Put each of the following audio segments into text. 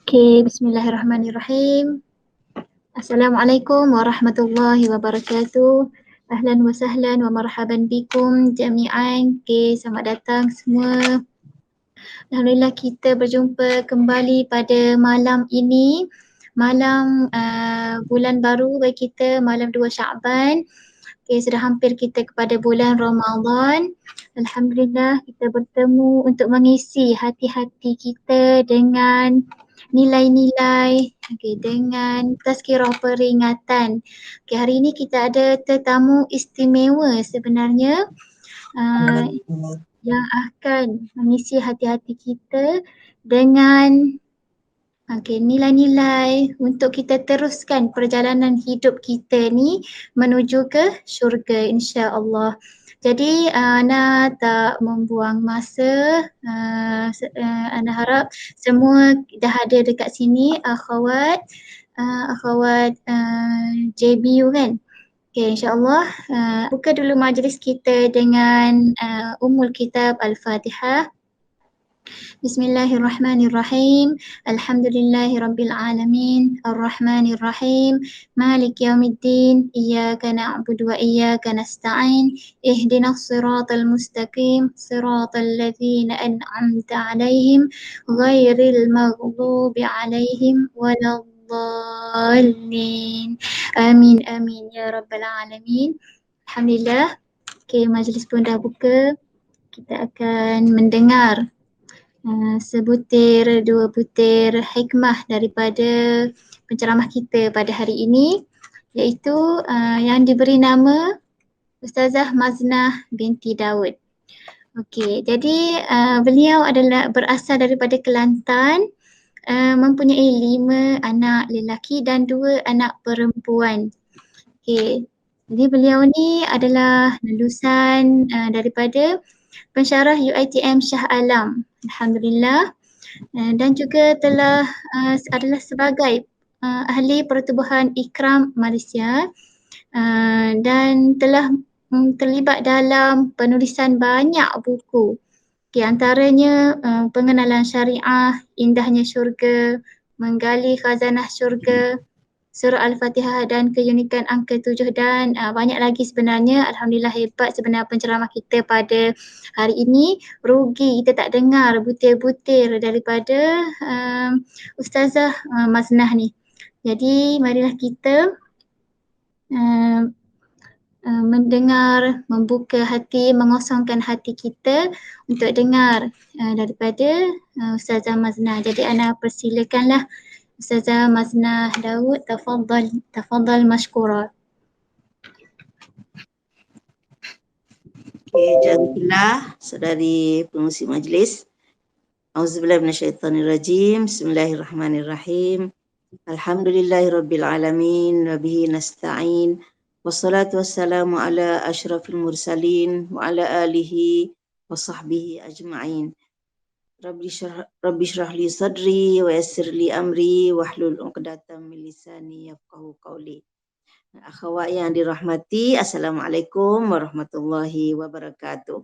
Okay, bismillahirrahmanirrahim. Assalamualaikum warahmatullahi wabarakatuh. Ahlan wa sahlan wa marhaban bikum jami'an. Okay, selamat datang semua. Alhamdulillah kita berjumpa kembali pada malam ini. Malam bulan baru bagi kita, malam 2 Sya'ban. Okay, sudah hampir kita kepada bulan Ramadan. Alhamdulillah kita bertemu untuk mengisi hati-hati kita dengan nilai-nilai, dengan tazkirah peringatan. Okay, hari ini kita ada tetamu istimewa sebenarnya yang akan mengisi hati-hati kita dengan nilai-nilai untuk kita teruskan perjalanan hidup kita ni menuju ke syurga insya-Allah. Jadi Ana tak membuang masa, Ana harap semua dah ada dekat sini akhwat JBU kan. Okay, insya-Allah buka dulu majlis kita dengan Ummul Kitab Al-Fatihah. Bismillahirrahmanirrahim. Alhamdulillahirabbil alamin. Arrahmanirrahim. Maliki yaumiddin. Iyyaka na'budu wa iyyaka nasta'in. Ihdinas siratal mustaqim. Siratal ladzina an'amta 'alaihim ghairil maghdubi 'alaihim waladdallin. Amin amin ya rabbal alamin. Alhamdulillah. Okay, majlis pun dah buka. Kita akan mendengar sebutir, dua butir hikmah daripada penceramah kita pada hari ini, iaitu yang diberi nama Ustazah Maznah binti Daud. Okey, jadi beliau adalah berasal daripada Kelantan, mempunyai 5 anak lelaki dan 2 anak perempuan. Okey, jadi beliau ni adalah lulusan daripada pensyarah UiTM Shah Alam. Alhamdulillah. Dan juga telah adalah sebagai ahli pertubuhan Ikram Malaysia dan telah terlibat dalam penulisan banyak buku. Di antaranya Pengenalan Syariah, Indahnya Syurga, Menggali Khazanah Syurga, Surah Al-Fatihah dan Keunikan Angka 7 dan banyak lagi sebenarnya. Alhamdulillah hebat sebenarnya penceramah kita pada hari ini. Rugi kita tak dengar butir-butir daripada Ustazah Maznah ni. Jadi marilah kita mendengar, membuka hati, mengosongkan hati kita untuk dengar daripada Ustazah Maznah. Jadi Ana persilakanlah Ustazah Maznah Daud, tafadhal mashkura. Okay, jazakallah saudari pengurusi majlis. Auzubillahi minasyaitonirrajim. Bismillahirrahmanirrahim. Alhamdulillahirabbil alamin wa bihi nasta'in. Wassalatu wassalamu ala asyrafil mursalin wa ala alihi wa sahbihi ajma'in. Rabbi syrah li sadri wa yassir li amri wahlul 'uqdatam min lisani yafqahu qawli. Akhwat yang dirahmati, Assalamualaikum warahmatullahi wabarakatuh.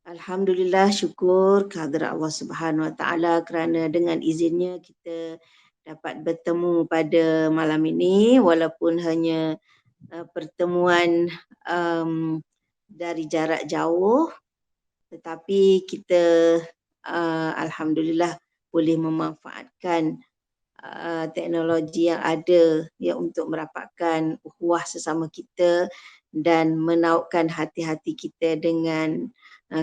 Alhamdulillah, syukur kehadrat Allah Subhanahu Wa Taala kerana dengan izinnya kita dapat bertemu pada malam ini walaupun hanya pertemuan dari jarak jauh, tetapi kita alhamdulillah boleh memanfaatkan teknologi yang ada ya untuk merapatkan ukhuwah sesama kita dan menautkan hati-hati kita dengan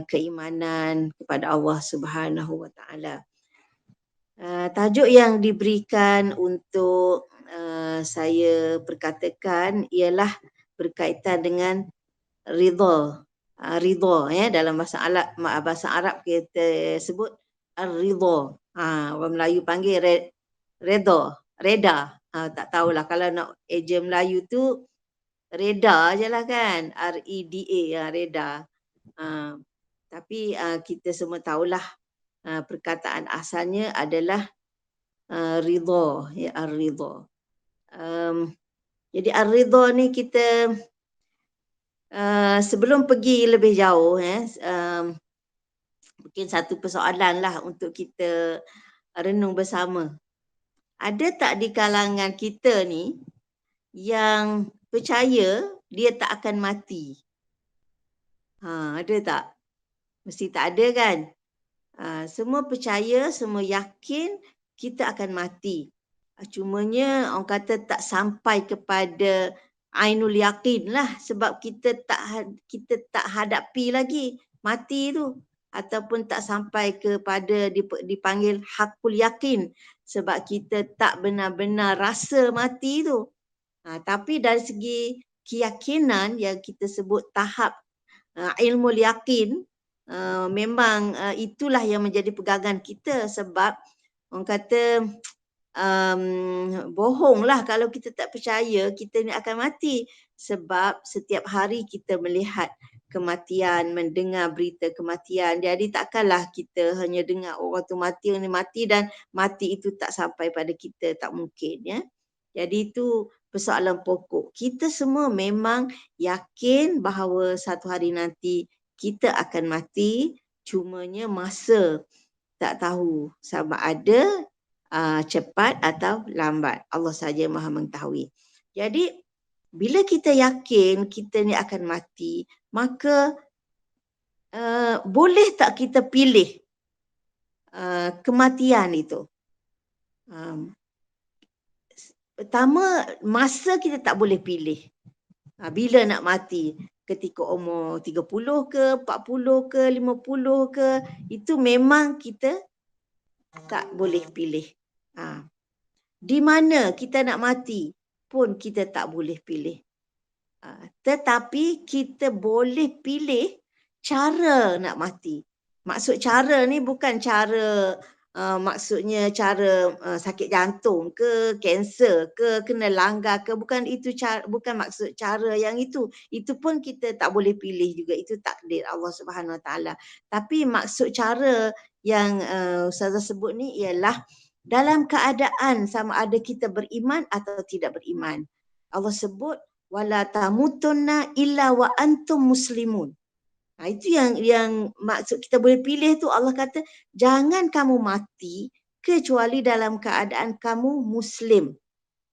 keimanan kepada Allah Subhanahu Wa Taala. Tajuk yang diberikan untuk saya perkatakan ialah berkaitan dengan ridha. Ridha ya, dalam bahasa Arab kita sebut ar-ridha. Orang Melayu panggil reda. Tak tahulah kalau nak eja Melayu tu reda je lah kan. R-E-D-A, reda. Tapi kita semua tahulah perkataan asalnya adalah ridha, ya ar-ridha. Jadi ar-ridha ni kita sebelum pergi lebih jauh mungkin satu persoalan lah untuk kita renung bersama. ada tak di kalangan kita ni yang percaya dia tak akan mati? Ada tak? Mesti tak ada kan? Semua percaya, semua yakin kita akan mati. Cumanya orang kata tak sampai kepada ainul yakin lah, sebab kita tak hadapi lagi mati tu, ataupun tak sampai kepada dipanggil hakul yakin, sebab kita tak benar-benar rasa mati tu. Tapi dari segi keyakinan yang kita sebut tahap ilmu yakin, memang itulah yang menjadi pegangan kita, sebab orang kata bohonglah kalau kita tak percaya kita ni akan mati, sebab setiap hari kita melihat kematian, mendengar berita kematian. Jadi takkanlah kita hanya dengar orang tu mati, orang ni mati dan mati itu tak sampai pada kita, tak mungkin ya. Jadi itu persoalan pokok. Kita semua memang yakin bahawa satu hari nanti kita akan mati, cumanya masa tak tahu sama ada cepat atau lambat. Allah saja Maha mengetahui. Jadi bila kita yakin kita ni akan mati, maka boleh tak kita pilih kematian itu? Pertama, masa kita tak boleh pilih. Bila nak mati? Ketika umur 30 ke, 40 ke, 50 ke, itu memang kita tak boleh pilih. Di mana kita nak mati pun kita tak boleh pilih. Tetapi kita boleh pilih cara nak mati. Maksud cara ni bukan cara maksudnya cara sakit jantung ke, kanser ke, kena langgar ke, bukan itu cara, bukan maksud cara yang itu. Itu pun kita tak boleh pilih juga, itu takdir Allah Subhanahu Wa Taala. Tapi maksud cara yang Ustazah sebut ni ialah dalam keadaan sama ada kita beriman atau tidak beriman. Allah sebut wala tamutunna illa wa antum muslimun. Itu yang maksud kita boleh pilih tu. Allah kata jangan kamu mati kecuali dalam keadaan kamu muslim.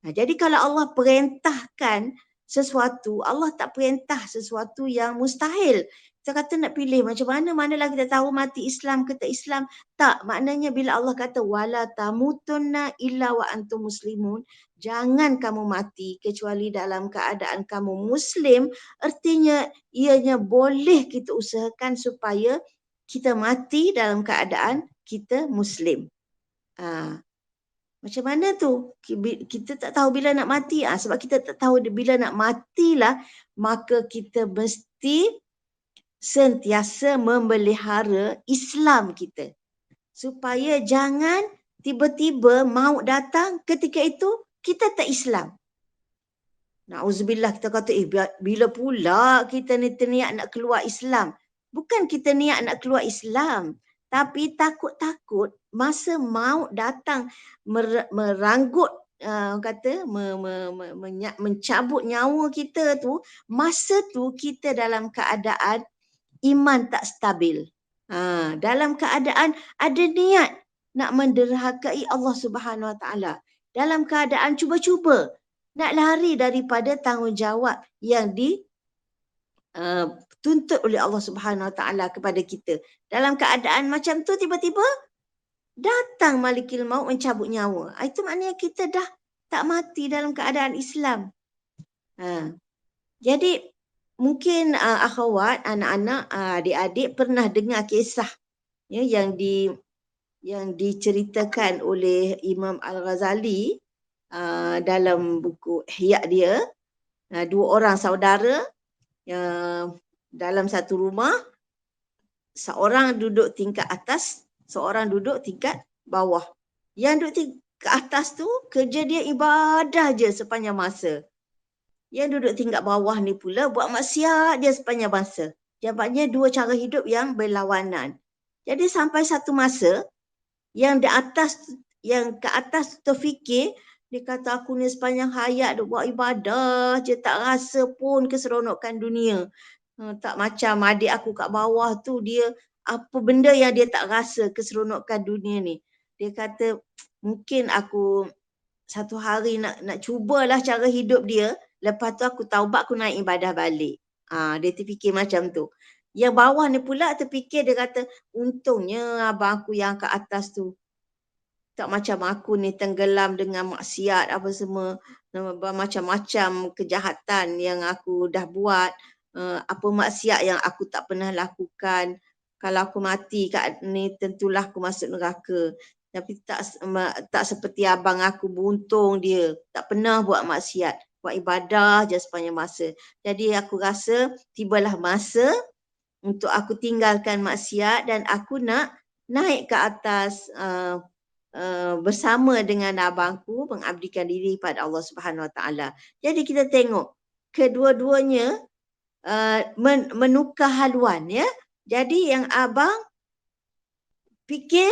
Jadi kalau Allah perintahkan sesuatu, Allah tak perintah sesuatu yang mustahil. Kita kata nak pilih macam mana, manalah kita tahu mati Islam ke tak Islam. Tak, maknanya bila Allah kata wala tamutunna illa wa antum muslimun, jangan kamu mati kecuali dalam keadaan kamu muslim, artinya ianya boleh kita usahakan supaya kita mati dalam keadaan kita muslim. Macam mana tu? Kita tak tahu bila nak mati. Sebab kita tak tahu bila nak matilah, maka kita mesti sentiasa memelihara Islam kita. Supaya jangan tiba-tiba maut datang ketika itu kita tak Islam. Na'udzubillah, kita kata bila pula kita ni terniat nak keluar Islam. Bukan kita niat nak keluar Islam. Tapi takut-takut masa maut datang meranggut kata mencabut nyawa kita tu, masa tu kita dalam keadaan iman tak stabil. Dalam keadaan ada niat nak menderhakai Allah Subhanahu Wa Taala. Dalam keadaan cuba-cuba nak lari daripada tanggungjawab yang dituntut oleh Allah Subhanahu Wa Taala kepada kita. Dalam keadaan macam tu tiba-tiba datang Malikul Maut mencabut nyawa. Itu maknanya kita dah tak mati dalam keadaan Islam. Jadi mungkin akhwat, anak-anak, adik-adik pernah dengar kisah ya, yang diceritakan oleh Imam Al-Ghazali dalam buku Ihya dia. Dua orang saudara dalam satu rumah, seorang duduk tingkat atas, seorang duduk tingkat bawah. Yang duduk tingkat atas tu kerja dia ibadah je sepanjang masa. Yang duduk tingkat bawah ni pula buat maksiat dia sepanjang masa. Nampaknya dua cara hidup yang berlawanan. Jadi sampai satu masa yang ke atas terfikir, dia kata aku ni sepanjang hayat dia buat ibadah je, tak rasa pun keseronokan dunia. Tak macam adik aku kat bawah tu, dia apa benda yang dia tak rasa keseronokan dunia ni. Dia kata mungkin aku satu hari nak cubalah cara hidup dia, lepas tu aku taubat, aku naik ibadah balik. Dia terfikir macam tu. Yang bawah ni pula terfikir, dia kata, untungnya abang aku yang kat atas tu tak macam aku ni tenggelam dengan maksiat apa semua, macam-macam kejahatan yang aku dah buat, apa maksiat yang aku tak pernah lakukan. Kalau aku mati kat ni tentulah aku masuk neraka. Tapi tak seperti abang aku, beruntung dia tak pernah buat maksiat, buat ibadah je sepanjang masa. Jadi aku rasa tibalah masa untuk aku tinggalkan maksiat dan aku nak naik ke atas, bersama dengan abangku mengabdikan diri pada Allah Subhanahu Wa Taala. Jadi kita tengok kedua-duanya menukar haluan, ya. Jadi yang abang fikir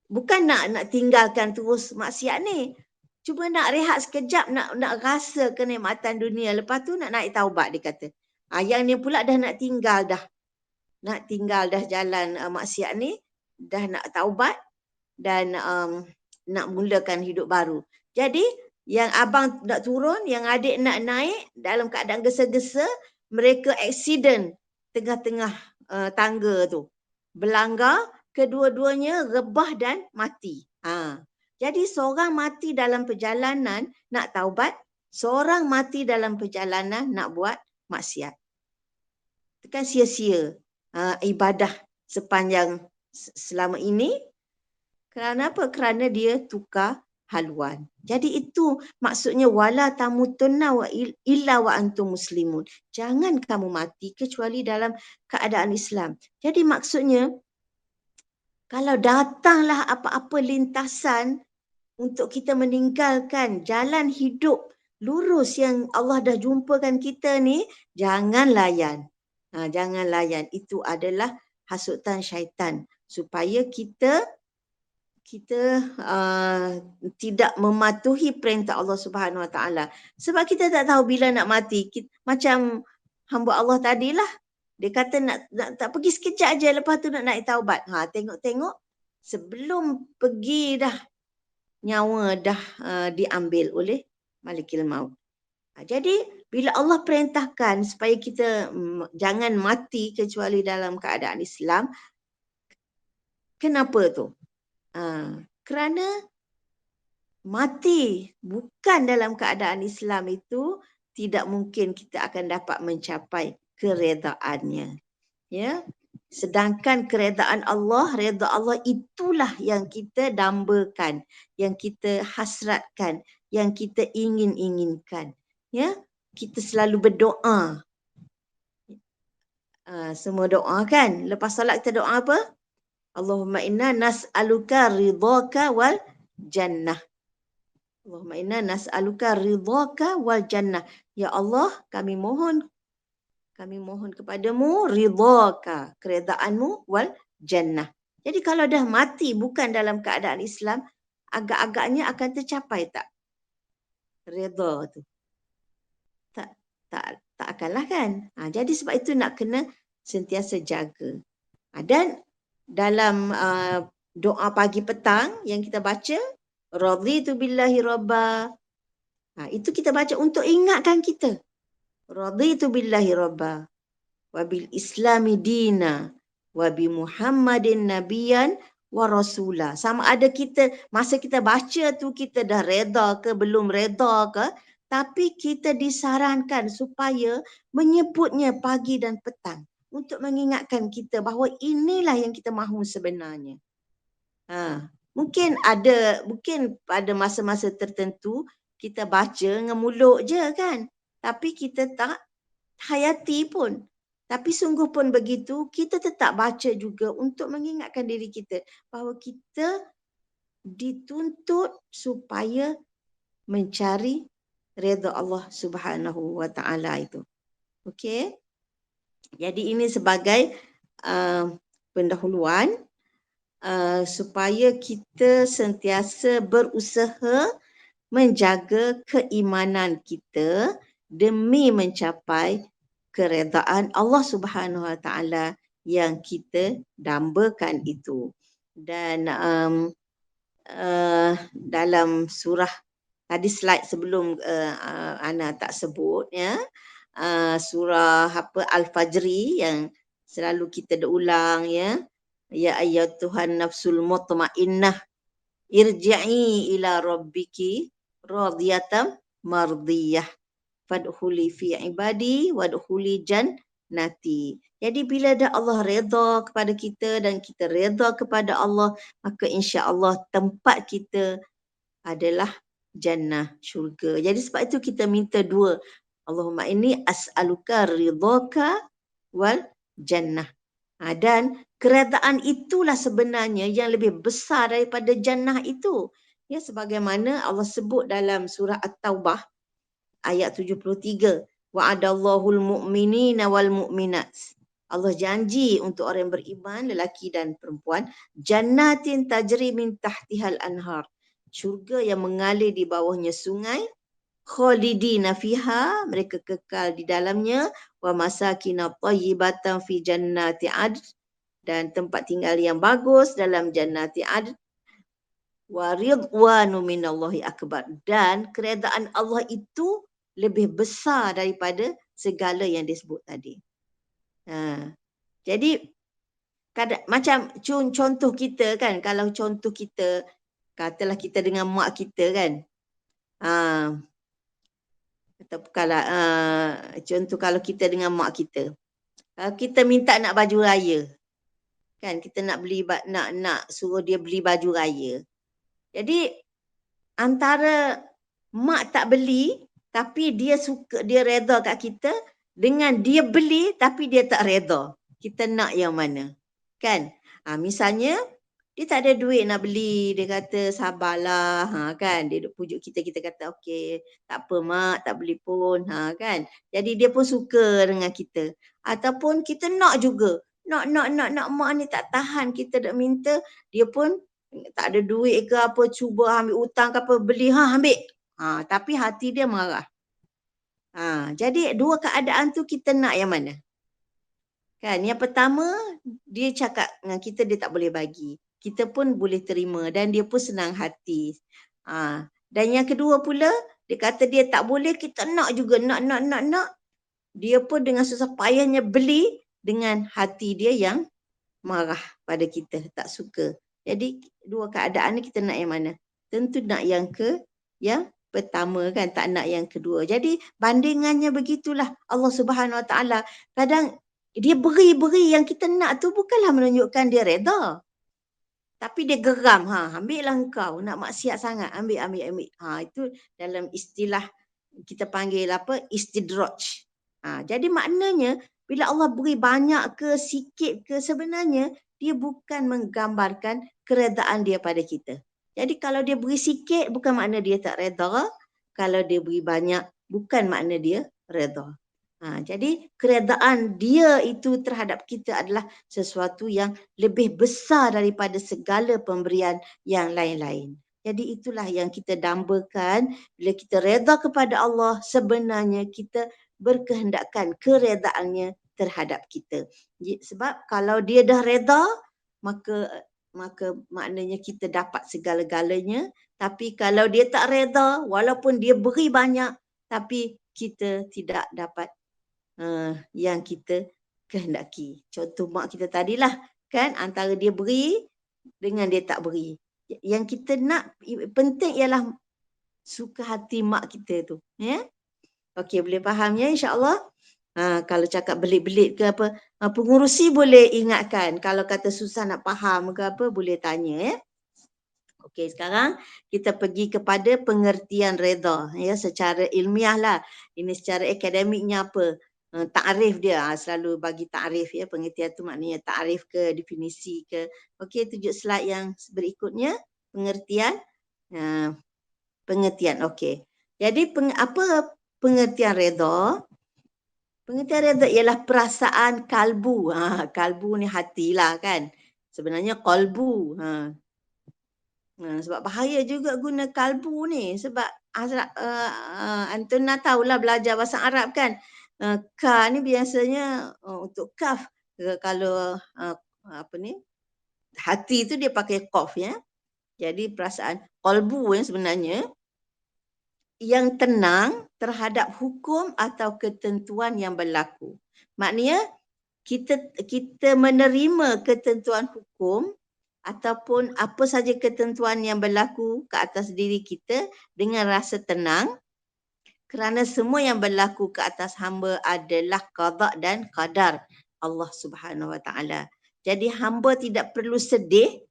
bukan nak tinggalkan terus maksiat ni, cuma nak rehat sekejap, nak rasa kenikmatan dunia, lepas tu nak naik taubat, dia kata. Yang ni pula dah nak tinggal dah jalan maksiat ni, dah nak taubat dan nak mulakan hidup baru. Jadi yang abang nak turun, yang adik nak naik dalam keadaan gesa-gesa, mereka accident tengah-tengah tangga tu. Berlanggar, kedua-duanya rebah dan mati. Jadi seorang mati dalam perjalanan nak taubat, seorang mati dalam perjalanan nak buat maksiat. Itu kan sia-sia ibadah sepanjang selama ini. Kerana apa? Kerana dia tukar haluan. Jadi itu maksudnya wala tamutunna wa illa wa antum muslimun. Jangan kamu mati kecuali dalam keadaan Islam. Jadi maksudnya kalau datanglah apa-apa lintasan untuk kita meninggalkan jalan hidup lurus yang Allah dah jumpakan kita ni, jangan layan. Jangan layan. Itu adalah hasutan syaitan supaya kita tidak mematuhi perintah Allah Subhanahu Wa Taala. Sebab kita tak tahu bila nak mati. Macam hamba Allah tadilah, dia kata nak tak pergi sekejap aja, lepas tu nak naik taubat. Tengok-tengok sebelum pergi dah nyawa dah diambil oleh Malikul Maut. Jadi bila Allah perintahkan supaya kita jangan mati kecuali dalam keadaan Islam, kenapa tu? Kerana mati bukan dalam keadaan Islam itu tidak mungkin kita akan dapat mencapai keredaannya. Ya. Sedangkan keredaan Allah, redha Allah itulah yang kita dambakan, yang kita hasratkan, yang kita ingin-inginkan. Ya. Kita selalu berdoa. Semua doa kan? Lepas solat kita doa apa? Allahumma inna nas'aluka ridhaka wal jannah. Allahumma inna nas'aluka ridhaka wal jannah. Ya Allah, kami mohon kepadamu ridhaka, keredaanmu, wal jannah. Jadi kalau dah mati bukan dalam keadaan Islam, agak-agaknya akan tercapai tak redha tu? Tak akanlah kan? Jadi sebab itu nak kena sentiasa jaga. Dan dalam doa pagi petang yang kita baca, raditu billahi rabba. Itu kita baca untuk ingatkan kita. Raditu billahi rabba wa bil islami dina wa bi Muhammadin nabiyan wa rasula. Sama ada kita masa kita baca tu kita dah reda ke belum reda ke, tapi kita disarankan supaya menyebutnya pagi dan petang untuk mengingatkan kita bahawa inilah yang kita mahu sebenarnya. Mungkin pada masa-masa tertentu kita baca dengan mulut je kan, tapi kita tak hayati pun. Tapi sungguh pun begitu, kita tetap baca juga untuk mengingatkan diri kita bahawa kita dituntut supaya mencari redha Allah Subhanahu Wa Taala itu. Okey. Jadi ini sebagai pendahuluan supaya kita sentiasa berusaha menjaga keimanan kita demi mencapai keredaan Allah Subhanahu Wa Taala yang kita dambakan itu. Dan dalam surah tadi slide sebelum Ana tak sebut ya. Surah apa Al-Fajri yang selalu kita ulang ya. Ya ayyatuhan nafsul mutmainnah irji'i ila rabbiki radiyatan mardiyah fadkhuli fi ibadi wadkhuli jannati. Jadi bila dah Allah redha kepada kita dan kita redha kepada Allah, maka insya-Allah tempat kita adalah jannah, syurga. Jadi sebab itu kita minta dua. Allahumma inni as'aluka ridhaka wal jannah. Dan keredaan itulah sebenarnya yang lebih besar daripada jannah itu. Ya, sebagaimana Allah sebut dalam surah At-Taubah ayat 73. Wa'adallahul mu'minina wal mu'minat. Allah janji untuk orang yang beriman, lelaki dan perempuan, jannatin tajri min tahtihal anhar. Syurga yang mengalir di bawahnya sungai, khalidina fiha, mereka kekal di dalamnya, wa masakina tayyibatan fi jannati adn, dan tempat tinggal yang bagus dalam jannati adn, wa ridwanu minallahi akbar, dan keredaan Allah itu lebih besar daripada segala yang disebut tadi. Jadi macam contoh kita kan, kalau contoh kita, katalah kita dengan mak kita kan, kalau contoh kalau kita dengan mak kita, kalau kita minta nak baju raya kan, kita nak beli, nak suruh dia beli baju raya. Jadi antara mak tak beli tapi dia suka, dia redha kat kita, dengan dia beli tapi dia tak redha, kita nak yang mana kan? Misalnya dia tak ada duit nak beli, dia kata sabarlah, kan, dia duk pujuk kita, kita kata okey, tak apa mak, tak beli pun, kan. Jadi dia pun suka dengan kita. Ataupun kita nak juga, nak mak ni tak tahan, kita dah minta, dia pun tak ada duit ke apa, cuba ambil hutang ke apa, beli, ambil. Tapi hati dia marah. Jadi dua keadaan tu kita nak yang mana? Kan, yang pertama dia cakap dengan kita dia tak boleh bagi, kita pun boleh terima dan dia pun senang hati. Dan yang kedua pula, dia kata dia tak boleh, kita nak juga, nak. Dia pun dengan susah payahnya beli dengan hati dia yang marah pada kita, tak suka. Jadi dua keadaan ni kita nak yang mana? Tentu nak yang pertama kan, tak nak yang kedua. Jadi bandingannya begitulah Allah Subhanahu Wa Taala. Kadang dia beri yang kita nak tu bukanlah menunjukkan dia redha. Tapi dia geram, ambillah engkau, nak maksiat sangat, ambil. Itu dalam istilah kita panggil apa? Istidraj. Jadi maknanya bila Allah beri banyak ke sikit ke, sebenarnya dia bukan menggambarkan keredaan dia pada kita. Jadi kalau dia beri sikit bukan makna dia tak redha, kalau dia beri banyak bukan makna dia redha. Jadi keredaan dia itu terhadap kita adalah sesuatu yang lebih besar daripada segala pemberian yang lain-lain. Jadi itulah yang kita dambakan, bila kita redha kepada Allah, sebenarnya kita berkehendakkan keredaannya terhadap kita. Sebab kalau dia dah redha, maka maknanya kita dapat segala-galanya. Tapi kalau dia tak redha, walaupun dia beri banyak, tapi kita tidak dapat yang kita kehendaki. Contoh mak kita tadilah kan, antara dia beri dengan dia tak beri. Yang kita nak penting ialah suka hati mak kita tu, ya. Okey, boleh faham ya insya-Allah. Kalau cakap belit-belit ke apa, pengurusi boleh ingatkan. Kalau kata susah nak faham ke apa, boleh tanya ya. Okey, sekarang kita pergi kepada pengertian redha ya, secara ilmiah lah. Ini secara akademiknya apa? Takrif dia, selalu bagi takrif ya, pengertian tu maknanya takrif ke, definisi ke. Okey, tunjuk slide yang berikutnya, pengertian. Pengertian, okey. Jadi apa pengertian redha? Pengertian redha ialah perasaan kalbu. Kalbu ni hatilah kan. Sebenarnya qalbu. Sebab bahaya juga guna kalbu ni, sebab Antona tahulah belajar bahasa Arab kan. Ka ni biasanya untuk kaf. Kalau apa ni, hati tu dia pakai qaf ya. Jadi perasaan qalbu yang sebenarnya yang tenang terhadap hukum atau ketentuan yang berlaku. Maknanya kita menerima ketentuan hukum ataupun apa saja ketentuan yang berlaku ke atas diri kita dengan rasa tenang, kerana semua yang berlaku ke atas hamba adalah qada dan qadar Allah Subhanahu Wa Taala. Jadi hamba tidak perlu sedih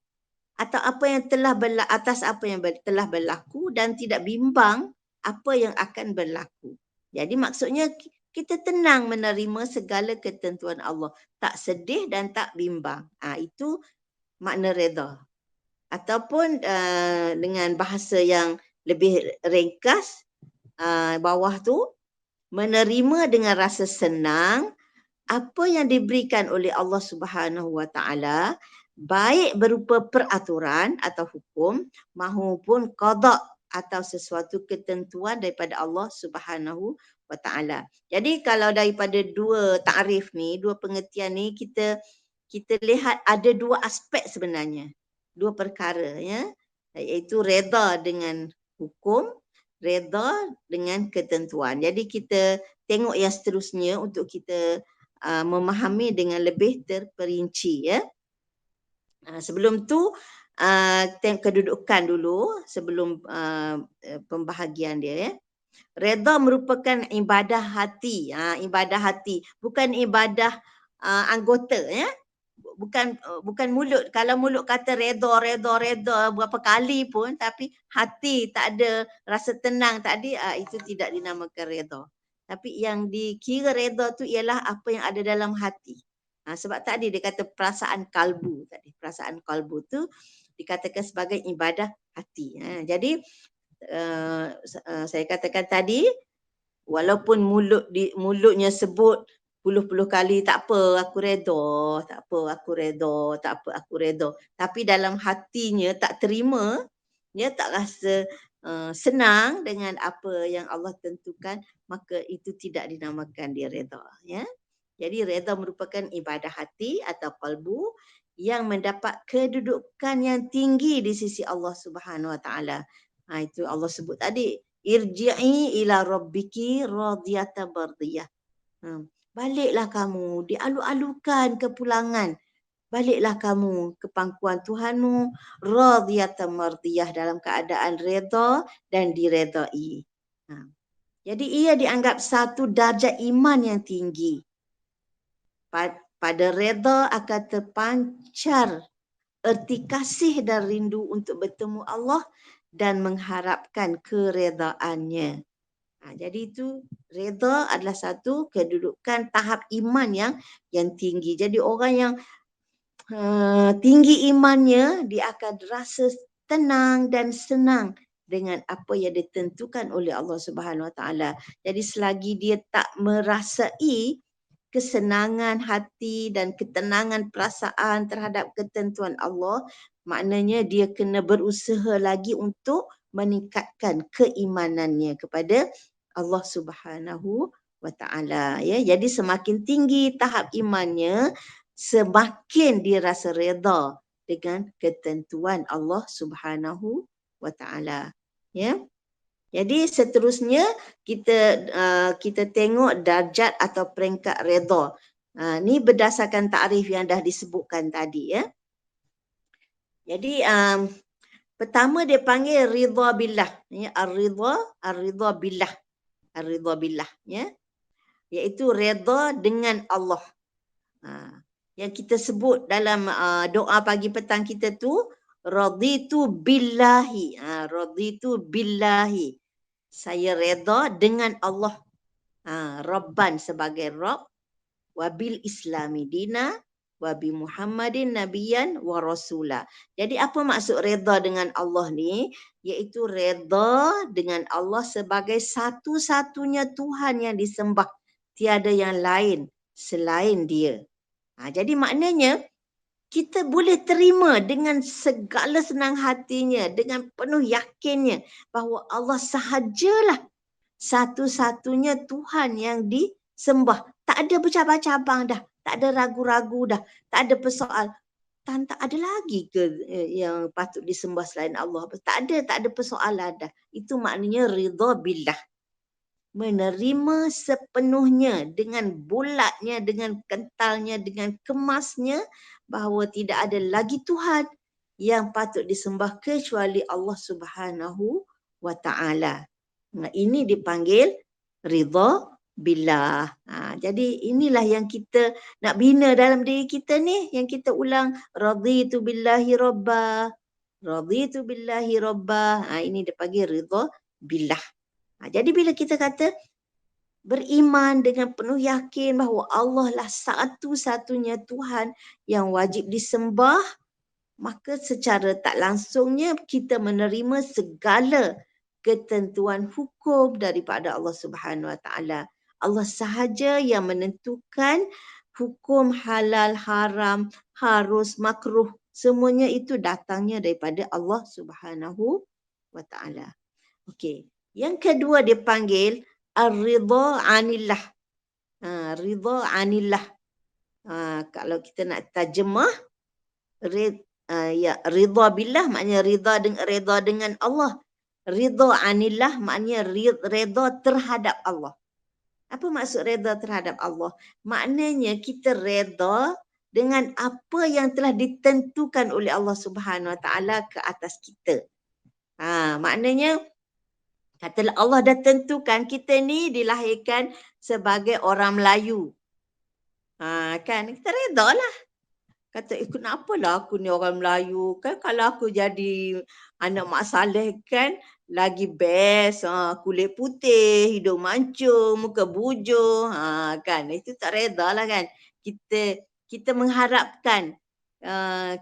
atau apa yang telah atas apa yang telah berlaku dan tidak bimbang apa yang akan berlaku. Jadi maksudnya kita tenang menerima segala ketentuan Allah, tak sedih dan tak bimbang. Itu makna redha. Ataupun dengan bahasa yang lebih ringkas, bawah tu, menerima dengan rasa senang apa yang diberikan oleh Allah Subhanahu Wa Taala, baik berupa peraturan atau hukum maupun qada atau sesuatu ketentuan daripada Allah Subhanahu Wa Taala. Jadi kalau daripada dua takrif ni, dua pengertian ni, kita lihat ada dua aspek sebenarnya, dua perkara, ya, iaitu redha dengan hukum, redha dengan ketentuan. Jadi kita tengok yang seterusnya untuk kita memahami dengan lebih terperinci, ya. Sebelum tu kedudukan dulu sebelum pembahagian dia, ya. Redha merupakan ibadah hati, ibadah hati, bukan ibadah anggota, ya. Bukan mulut. Kalau mulut kata redha berapa kali pun tapi hati tak ada rasa tenang tadi, itu tidak dinamakan redha. Tapi yang dikira redha tu ialah apa yang ada dalam hati. Sebab tadi dia kata perasaan kalbu tadi. Perasaan kalbu tu dikatakan sebagai ibadah hati. Jadi saya katakan tadi, walaupun mulutnya sebut puluh-puluh kali tak apa aku redha, tak apa aku redha, tak apa aku redha, tapi dalam hatinya tak terima, dia tak rasa senang dengan apa yang Allah tentukan, maka itu tidak dinamakan dia redha, ya. Jadi redha merupakan ibadah hati atau qalbu yang mendapat kedudukan yang tinggi di sisi Allah Subhanahu Wa Taala. Itu Allah sebut tadi, irji'i ila rabbiki radiyatan mardiyah. Baliklah kamu, dialu-alukan kepulangan. Baliklah kamu ke pangkuan Tuhanmu, radiyatan mardiyah, dalam keadaan redha dan diredai. Jadi ia dianggap satu darjat iman yang tinggi. Pada redha akan terpancar erti kasih dan rindu untuk bertemu Allah dan mengharapkan keredaannya. Jadi itu redha adalah satu kedudukan tahap iman yang tinggi. Jadi orang yang tinggi imannya, dia akan rasa tenang dan senang dengan apa yang ditentukan oleh Allah Subhanahu Wa Taala. Jadi selagi dia tak merasai kesenangan hati dan ketenangan perasaan terhadap ketentuan Allah, maknanya dia kena berusaha lagi untuk meningkatkan keimanannya kepada Allah Subhanahu Wa Taala, ya. Jadi semakin tinggi tahap imannya, semakin dia rasa redha dengan ketentuan Allah Subhanahu Wa Taala, ya. Jadi seterusnya kita tengok darjat atau peringkat redha. Ni berdasarkan takrif yang dah disebutkan tadi, ya. Jadi pertama dia panggil ridha billah, ya, ar-ridha billah. Ar-ridha billah, ya. Iaitu redha dengan Allah. Yang kita sebut dalam doa pagi petang kita tu, raditu billahi. Raditu billahi. Saya redha dengan Allah. Rabban sebagai Rabb, wabil Islami dina, wabi Muhammadin nabiyan wa rasula. Jadi apa maksud redha dengan Allah ni? Iaitu redha dengan Allah sebagai satu-satunya Tuhan yang disembah. Tiada yang lain selain dia. Jadi maknanya kita boleh terima dengan segala senang hatinya, dengan penuh yakinnya bahawa Allah sahajalah satu-satunya Tuhan yang disembah. Tak ada bercabang-cabang dah, tak ada ragu-ragu dah, tak ada persoal. Tuhan tak ada lagi ke yang patut disembah selain Allah? Tak ada persoalan dah. Itu maknanya ridha billah. Menerima sepenuhnya dengan bulatnya, dengan kentalnya, dengan kemasnya bahawa tidak ada lagi Tuhan yang patut disembah kecuali Allah Subhanahu wa Ta'ala. Nah, ini dipanggil ridha billah. Jadi inilah yang kita nak bina dalam diri kita ni, yang kita ulang raditu billahi rabba, raditu billahi rabba. Ini dipanggil ridha billah. Jadi bila kita kata beriman dengan penuh yakin bahawa Allah lah satu-satunya Tuhan yang wajib disembah, maka secara tak langsungnya kita menerima segala ketentuan hukum daripada Allah Subhanahu Wa Taala. Allah sahaja yang menentukan hukum halal, haram, harus, makruh. Semuanya itu datangnya daripada Allah Subhanahu Wa Taala. Okey. Yang kedua dia panggil ar-ridha anillah. Ridha anillah. Kalau kita nak terjemah, ridha billah maknanya ridha dengan Allah. Ridha anillah maknanya ridha terhadap Allah. Apa maksud ridha terhadap Allah? Maknanya kita ridha dengan apa yang telah ditentukan oleh Allah Subhanahu Wa Taala ke atas kita. Maknanya katalah Allah dah tentukan kita ni dilahirkan sebagai orang Melayu. Kan kita reda lah. Kata, kenapalah aku ni orang Melayu? Kan kalau aku jadi anak Mak Saleh kan lagi best. Kulit putih, hidung mancung, muka bujur. Kan itu tak reda lah kan. Kita mengharapkan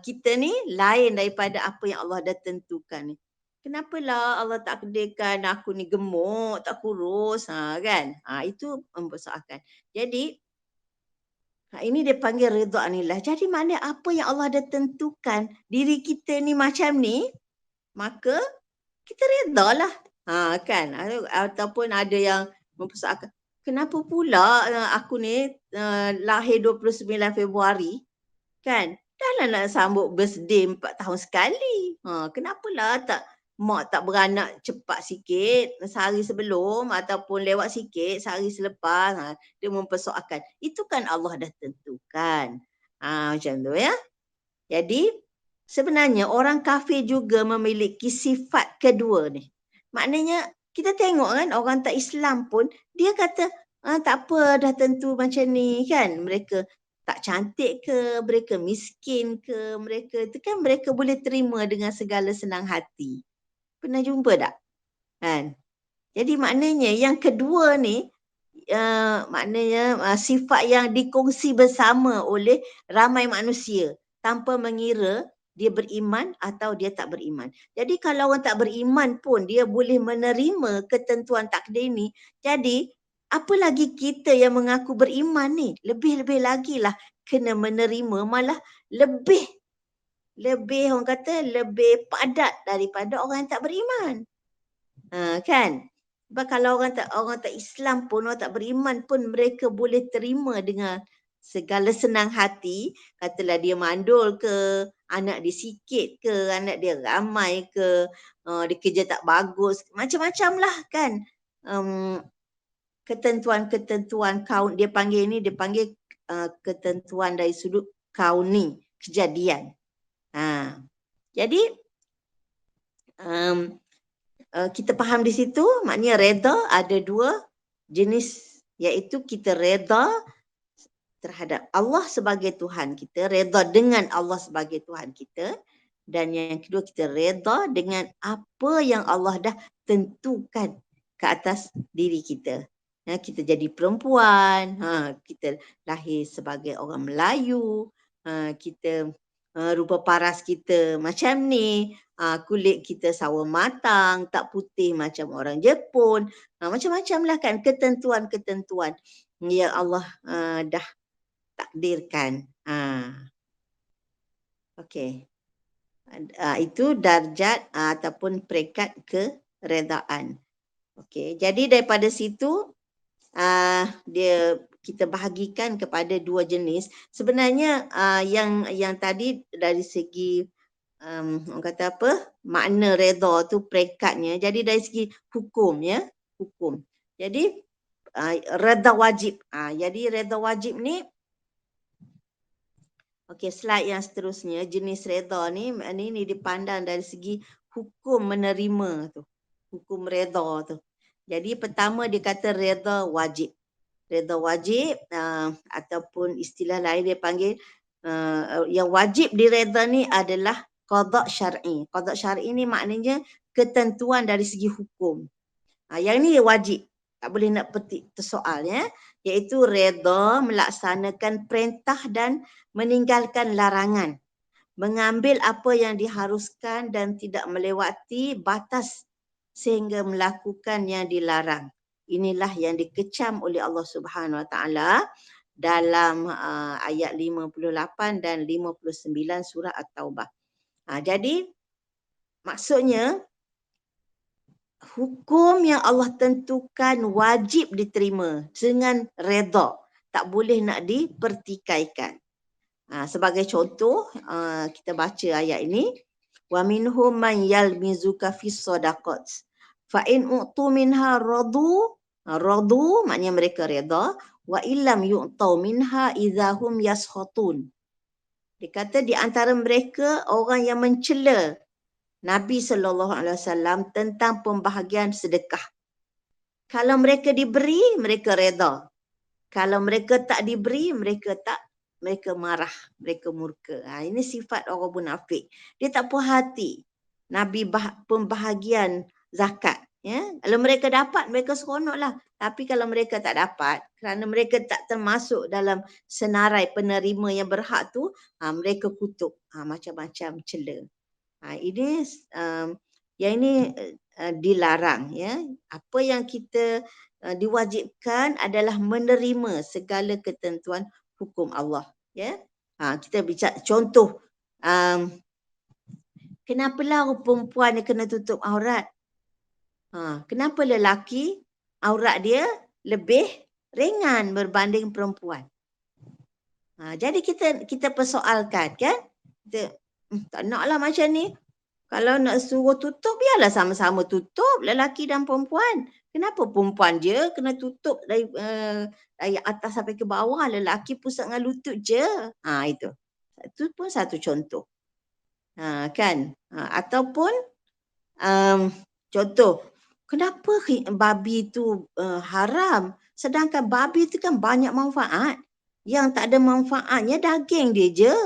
kita ni lain daripada apa yang Allah dah tentukan ni. Kenapalah Allah tak takdirkan aku ni gemuk, tak kurus, kan? Itu mempersoalkan. Jadi, ini dia panggil ridha anillah. Jadi maknanya apa yang Allah dah tentukan diri kita ni macam ni, maka kita reda lah. Kan? Ataupun ada yang mempersoalkan, kenapa pula aku ni lahir 29 Februari, kan? Dah lah nak sambut birthday 4 tahun sekali. Kenapalah mak tak beranak cepat sikit sehari sebelum ataupun lewat sikit sehari selepas. Dia mempersoalkan. Itu kan Allah dah tentukan. Macam tu ya. Jadi sebenarnya orang kafir juga memiliki sifat kedua ni. Maknanya kita tengok kan orang tak Islam pun dia kata tak apa dah tentu macam ni kan. Mereka tak cantik ke, mereka miskin ke, mereka itu kan mereka boleh terima dengan segala senang hati. Pernah jumpa tak? Kan? Jadi maknanya yang kedua ni maknanya sifat yang dikongsi bersama oleh ramai manusia tanpa mengira dia beriman atau dia tak beriman. Jadi kalau orang tak beriman pun dia boleh menerima ketentuan takdir ni. Jadi apa lagi kita yang mengaku beriman ni? Lebih-lebih lagi lah kena menerima malah lebih orang kata lebih padat daripada orang yang tak beriman. Kan? Sebab kalau orang tak Islam pun, orang tak beriman pun mereka boleh terima dengan segala senang hati. Katalah dia mandul ke, anak dia sikit ke, anak dia ramai ke, dia kerja tak bagus, macam-macam lah kan. Ketentuan-ketentuan kaun dia panggil ketentuan dari sudut kauni, kejadian. Jadi kita faham di situ maknanya reda ada dua jenis, iaitu kita reda terhadap Allah sebagai Tuhan kita, reda dengan Allah sebagai Tuhan kita, dan yang kedua kita reda dengan apa yang Allah dah tentukan ke atas diri kita. Kita jadi perempuan, kita lahir sebagai orang Melayu, kita rupa paras kita macam ni, kulit kita sawo matang, tak putih macam orang Jepun, macam-macam lah kan ketentuan-ketentuan yang Allah dah takdirkan. Okey. Itu darjat ataupun peringkat keredaan. Okey, jadi daripada situ dia kita bahagikan kepada dua jenis. Sebenarnya yang tadi dari segi orang kata apa, makna redha tu peringkatnya. Jadi dari segi hukum, ya, hukum. Jadi redha wajib. Jadi redha wajib ni, okey, slide yang seterusnya, jenis redha ni dipandang dari segi hukum menerima tu. Hukum redha tu. Jadi pertama dia kata redha wajib. Redha wajib ataupun istilah lain dia panggil yang wajib diredha ni adalah qada syar'i. Qada syar'i ni maknanya ketentuan dari segi hukum. Yang ni wajib. Tak boleh nak petik tersoal, ya. Iaitu redha melaksanakan perintah dan meninggalkan larangan. Mengambil apa yang diharuskan dan tidak melewati batas sehingga melakukan yang dilarang. Inilah yang dikecam oleh Allah Subhanahu Wa Taala dalam ayat 58 dan 59 surah At-Taubah. Jadi maksudnya hukum yang Allah tentukan wajib diterima dengan redha, tak boleh nak dipertikaikan. Sebagai contoh, kita baca ayat ini, wa minhum man yalmizuka fis sadaqat fa in u'tu minha radu maknanya mereka redha, wa illam yu'tau minha idahum yaskhatun. Dia kata di antara mereka orang yang mencela Nabi SAW tentang pembahagian sedekah. Kalau mereka diberi, mereka redha. Kalau mereka tak diberi, mereka marah, mereka murka. Ini sifat orang munafik. Dia tak puas hati Nabi pembahagian zakat. Ya? Kalau mereka dapat, mereka seronoklah. Tapi kalau mereka tak dapat, kerana mereka tak termasuk dalam senarai penerima yang berhak tu, mereka kutuk. Macam-macam cela. Ini yang ini dilarang, ya. Apa yang kita diwajibkan adalah menerima segala ketentuan hukum Allah, ya. Kita bicara contoh, kenapalah perempuan yang kena tutup aurat? Kenapa lelaki aurat dia lebih ringan berbanding perempuan? Jadi kita persoalkan, kan? Kita tak naklah macam ni. Kalau nak suruh tutup, biarlah sama-sama tutup, lelaki dan perempuan. Kenapa perempuan je kena tutup dari atas sampai ke bawah, lelaki pusat dengan lutut je? Itu. Itu pun satu contoh. Kan? Ataupun contoh, kenapa babi tu haram? Sedangkan babi tu kan banyak manfaat. Yang tak ada manfaatnya daging dia je.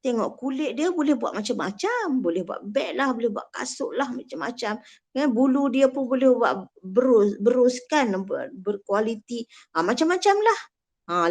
Tengok kulit dia boleh buat macam-macam. Boleh buat beg lah, boleh buat kasut lah, macam-macam. Bulu dia pun boleh buat beruskan, berkualiti. Macam-macam lah.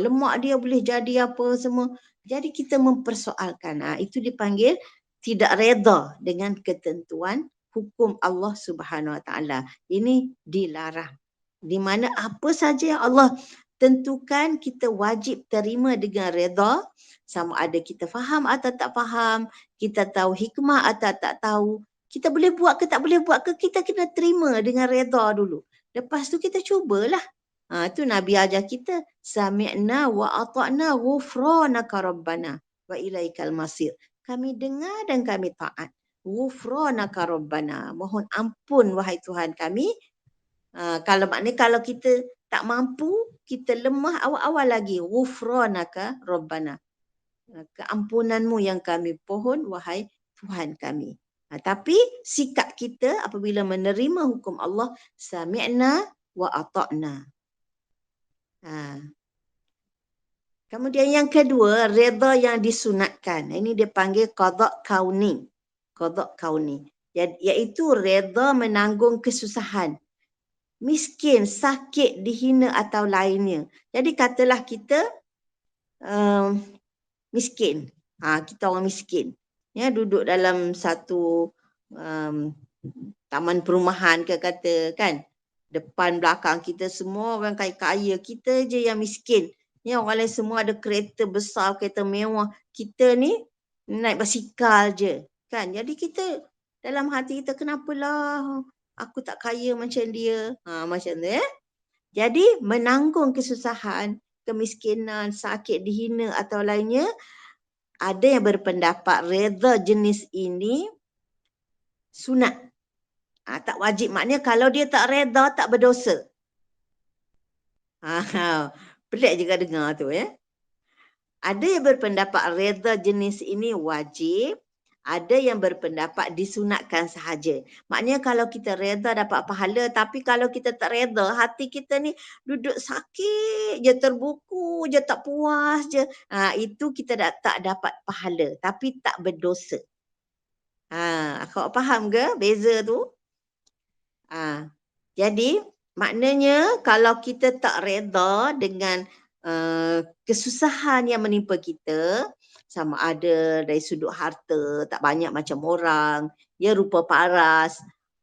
Lemak dia boleh jadi apa semua. Jadi kita mempersoalkan. Itu dipanggil tidak redha dengan ketentuan hukum Allah Subhanahu Wa Taala. Ini dilarang. Di mana apa saja yang Allah tentukan kita wajib terima dengan redha, sama ada kita faham atau tak faham, kita tahu hikmah atau tak tahu, kita boleh buat ke tak boleh buat ke, kita kena terima dengan redha dulu. Lepas tu kita cubalah. Itu Nabi ajar kita, sami'na wa ata'na ghufranaka rabbana wa ilaikal masir. Kami dengar dan kami taat. Ghufranaka rabbana, mohon ampun wahai Tuhan kami. Kalau maknanya kalau kita tak mampu, kita lemah awal-awal lagi. Ghufranaka rabbana. Keampunanmu yang kami pohon wahai Tuhan kami. Tapi sikap kita apabila menerima hukum Allah, sami'na wa ata'na. Kemudian yang kedua, redha yang disunatkan. Ini dia panggil qada kauni. Qada kauni. Iaitu redha menanggung kesusahan. Miskin, sakit, dihina atau lainnya. Jadi katalah kita miskin. Kita orang miskin. Ya, duduk dalam satu taman perumahan ke kata, kan. Depan belakang kita semua orang kaya-kaya. Kita je yang miskin. Ya, orang lain semua ada kereta besar, kereta mewah. Kita ni naik basikal je. Kan. Jadi kita dalam hati kita, kenapalah aku tak kaya macam dia. Macam tu, ya. Jadi menanggung kesusahan kemiskinan, sakit, dihina atau lainnya, ada yang berpendapat redha jenis ini sunat. Tak wajib. Maknanya kalau dia tak redha, tak berdosa. Pelik juga dengar tu ya. Ada yang berpendapat redha jenis ini wajib. Ada yang berpendapat disunatkan sahaja. Maknanya kalau kita redha dapat pahala, tapi kalau kita tak redha, hati kita ni duduk sakit je, terbuku je, tak puas je. Itu kita tak dapat pahala, tapi tak berdosa. Kau faham ke beza tu? Jadi maknanya kalau kita tak redha dengan kesusahan yang menimpa kita, sama ada dari sudut harta, tak banyak macam orang, ya rupa paras,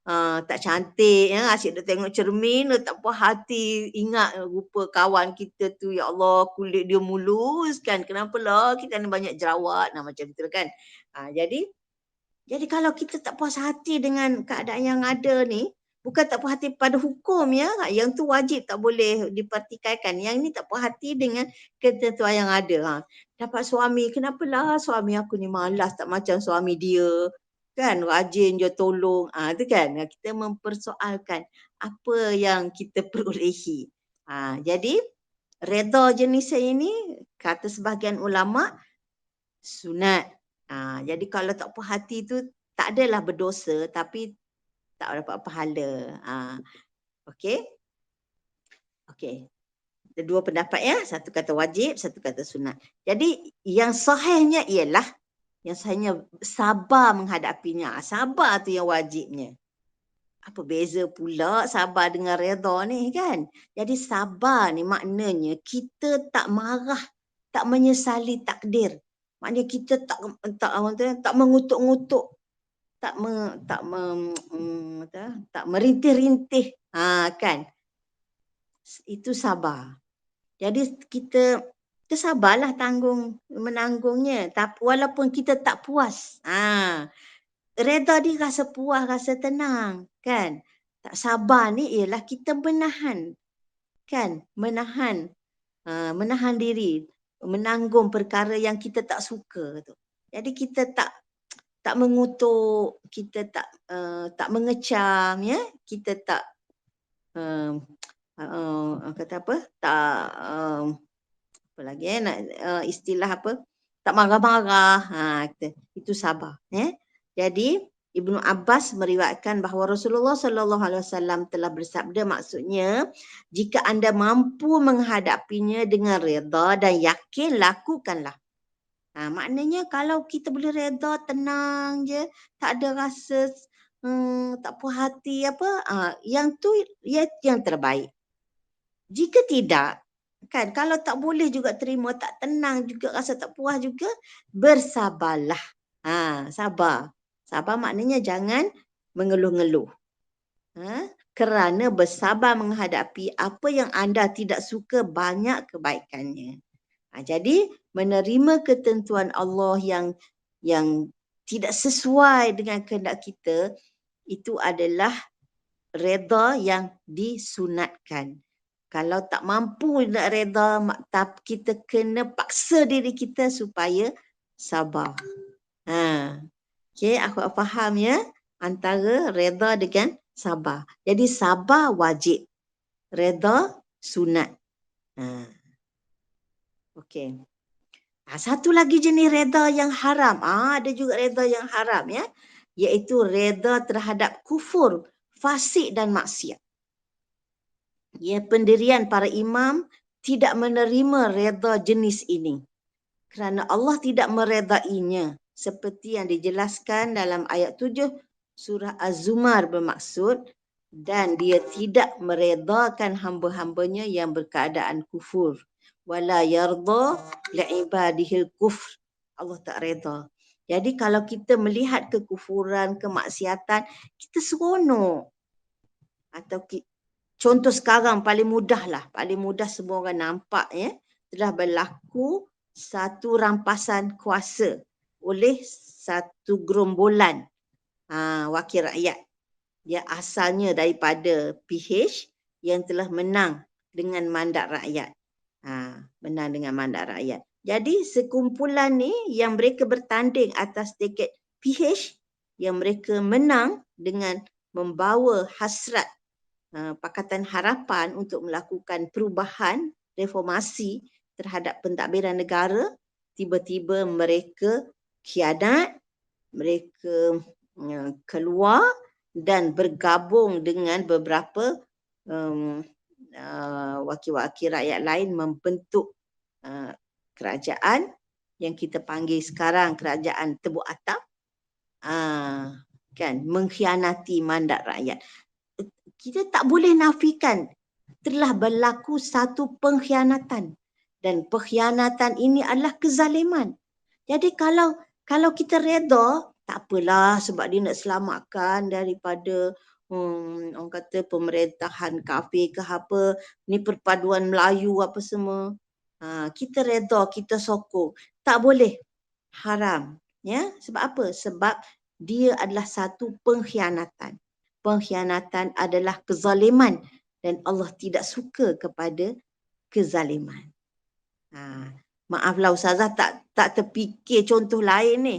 tak cantik, ya, asyik dia tengok cermin, tak puas hati, ingat rupa kawan kita tu, ya Allah kulit dia mulus kan, kenapalah kita ni banyak jerawat, macam tu kan. Jadi kalau kita tak puas hati dengan keadaan yang ada ni, bukan tak puas hati pada hukum ya, yang tu wajib tak boleh dipertikaikan. Yang ni tak puas hati dengan ketentuan yang ada. Dapat suami, kenapalah suami aku ni malas tak macam suami dia. Kan rajin je tolong. Tu kan kita mempersoalkan apa yang kita perolehi. Jadi redha jenis ini kata sebahagian ulama sunat. Jadi kalau tak puas hati tu tak adalah berdosa tapi tak dapat pahala. Okey. Ada dua pendapat ya, satu kata wajib, satu kata sunat. Jadi yang sahihnya ialah sabar menghadapinya. Sabar tu yang wajibnya. Apa beza pula sabar dengan redha ni kan? Jadi sabar ni maknanya kita tak marah, tak menyesali takdir. Maknanya kita tak mengutuk-ngutuk, tak merintih-rintih, kan? Itu sabar. Jadi kita sabarlah menanggungnya, tapi walaupun kita tak puas. Redha dia rasa puas, rasa tenang, kan? Tak sabar ni ialah kita menahan, kan? Menahan diri, menanggung perkara yang kita tak suka tu. Jadi kita tak mengutuk, kita tak mengecam ya, kita tak kata apa? Apa lagi istilah apa? Tak marah-marah. Itu sabar Jadi Ibnu Abbas meriwayatkan bahawa Rasulullah sallallahu alaihi wasallam telah bersabda, maksudnya jika anda mampu menghadapinya dengan redha dan yakin, lakukanlah. Maknanya kalau kita boleh redha, tenang je, tak ada rasa tak puas hati yang tu yang terbaik. Jika tidak, kan kalau tak boleh juga terima, tak tenang juga, rasa tak puas juga, bersabarlah. Sabar. Sabar maknanya jangan mengeluh-ngeluh. Kerana bersabar menghadapi apa yang anda tidak suka banyak kebaikannya. Jadi menerima ketentuan Allah yang tidak sesuai dengan kehendak kita, itu adalah redha yang disunatkan. Kalau tak mampu nak redha, kita kena paksa diri kita supaya sabar. Okey, aku faham ya antara redha dengan sabar. Jadi sabar wajib, redha sunat. Okey. Satu lagi jenis redha yang haram. Ada juga redha yang haram ya, iaitu redha terhadap kufur, fasik dan maksiat. Pendirian para imam tidak menerima redha jenis ini kerana Allah tidak meredainya, seperti yang dijelaskan dalam ayat 7 surah Az-Zumar, bermaksud dan dia tidak meredakan hamba-hambanya yang berkeadaan kufur. Wala yarda li'ibadihil kufr. Allah tak reda. Jadi kalau kita melihat kekufuran, kemaksiatan, kita seronok. Atau contoh sekarang paling mudah semua orang nampak ya, telah berlaku satu rampasan kuasa oleh satu gerombolan wakil rakyat. Dia asalnya daripada PH yang telah menang dengan mandat rakyat. Menang dengan mandat rakyat. Jadi sekumpulan ni yang mereka bertanding atas tiket PH, yang mereka menang dengan membawa hasrat Pakatan Harapan untuk melakukan perubahan, reformasi terhadap pentadbiran negara, tiba-tiba mereka khianat, mereka keluar dan bergabung dengan beberapa wakil-wakil rakyat lain membentuk kerajaan yang kita panggil sekarang kerajaan Tebuk Atap, kan, mengkhianati mandat rakyat. Kita tak boleh nafikan telah berlaku satu pengkhianatan, dan pengkhianatan ini adalah kezaliman. Jadi kalau kita reda, tak apalah sebab dia nak selamatkan daripada orang kata pemerintahan kafir ke apa, ni perpaduan Melayu apa semua. Kita reda, kita sokong. Tak boleh. Haram. Ya, sebab apa? Sebab dia adalah satu pengkhianatan. Pengkhianatan adalah kezaliman dan Allah tidak suka kepada kezaliman. Maaflah Ustazah tak terfikir contoh lain ni.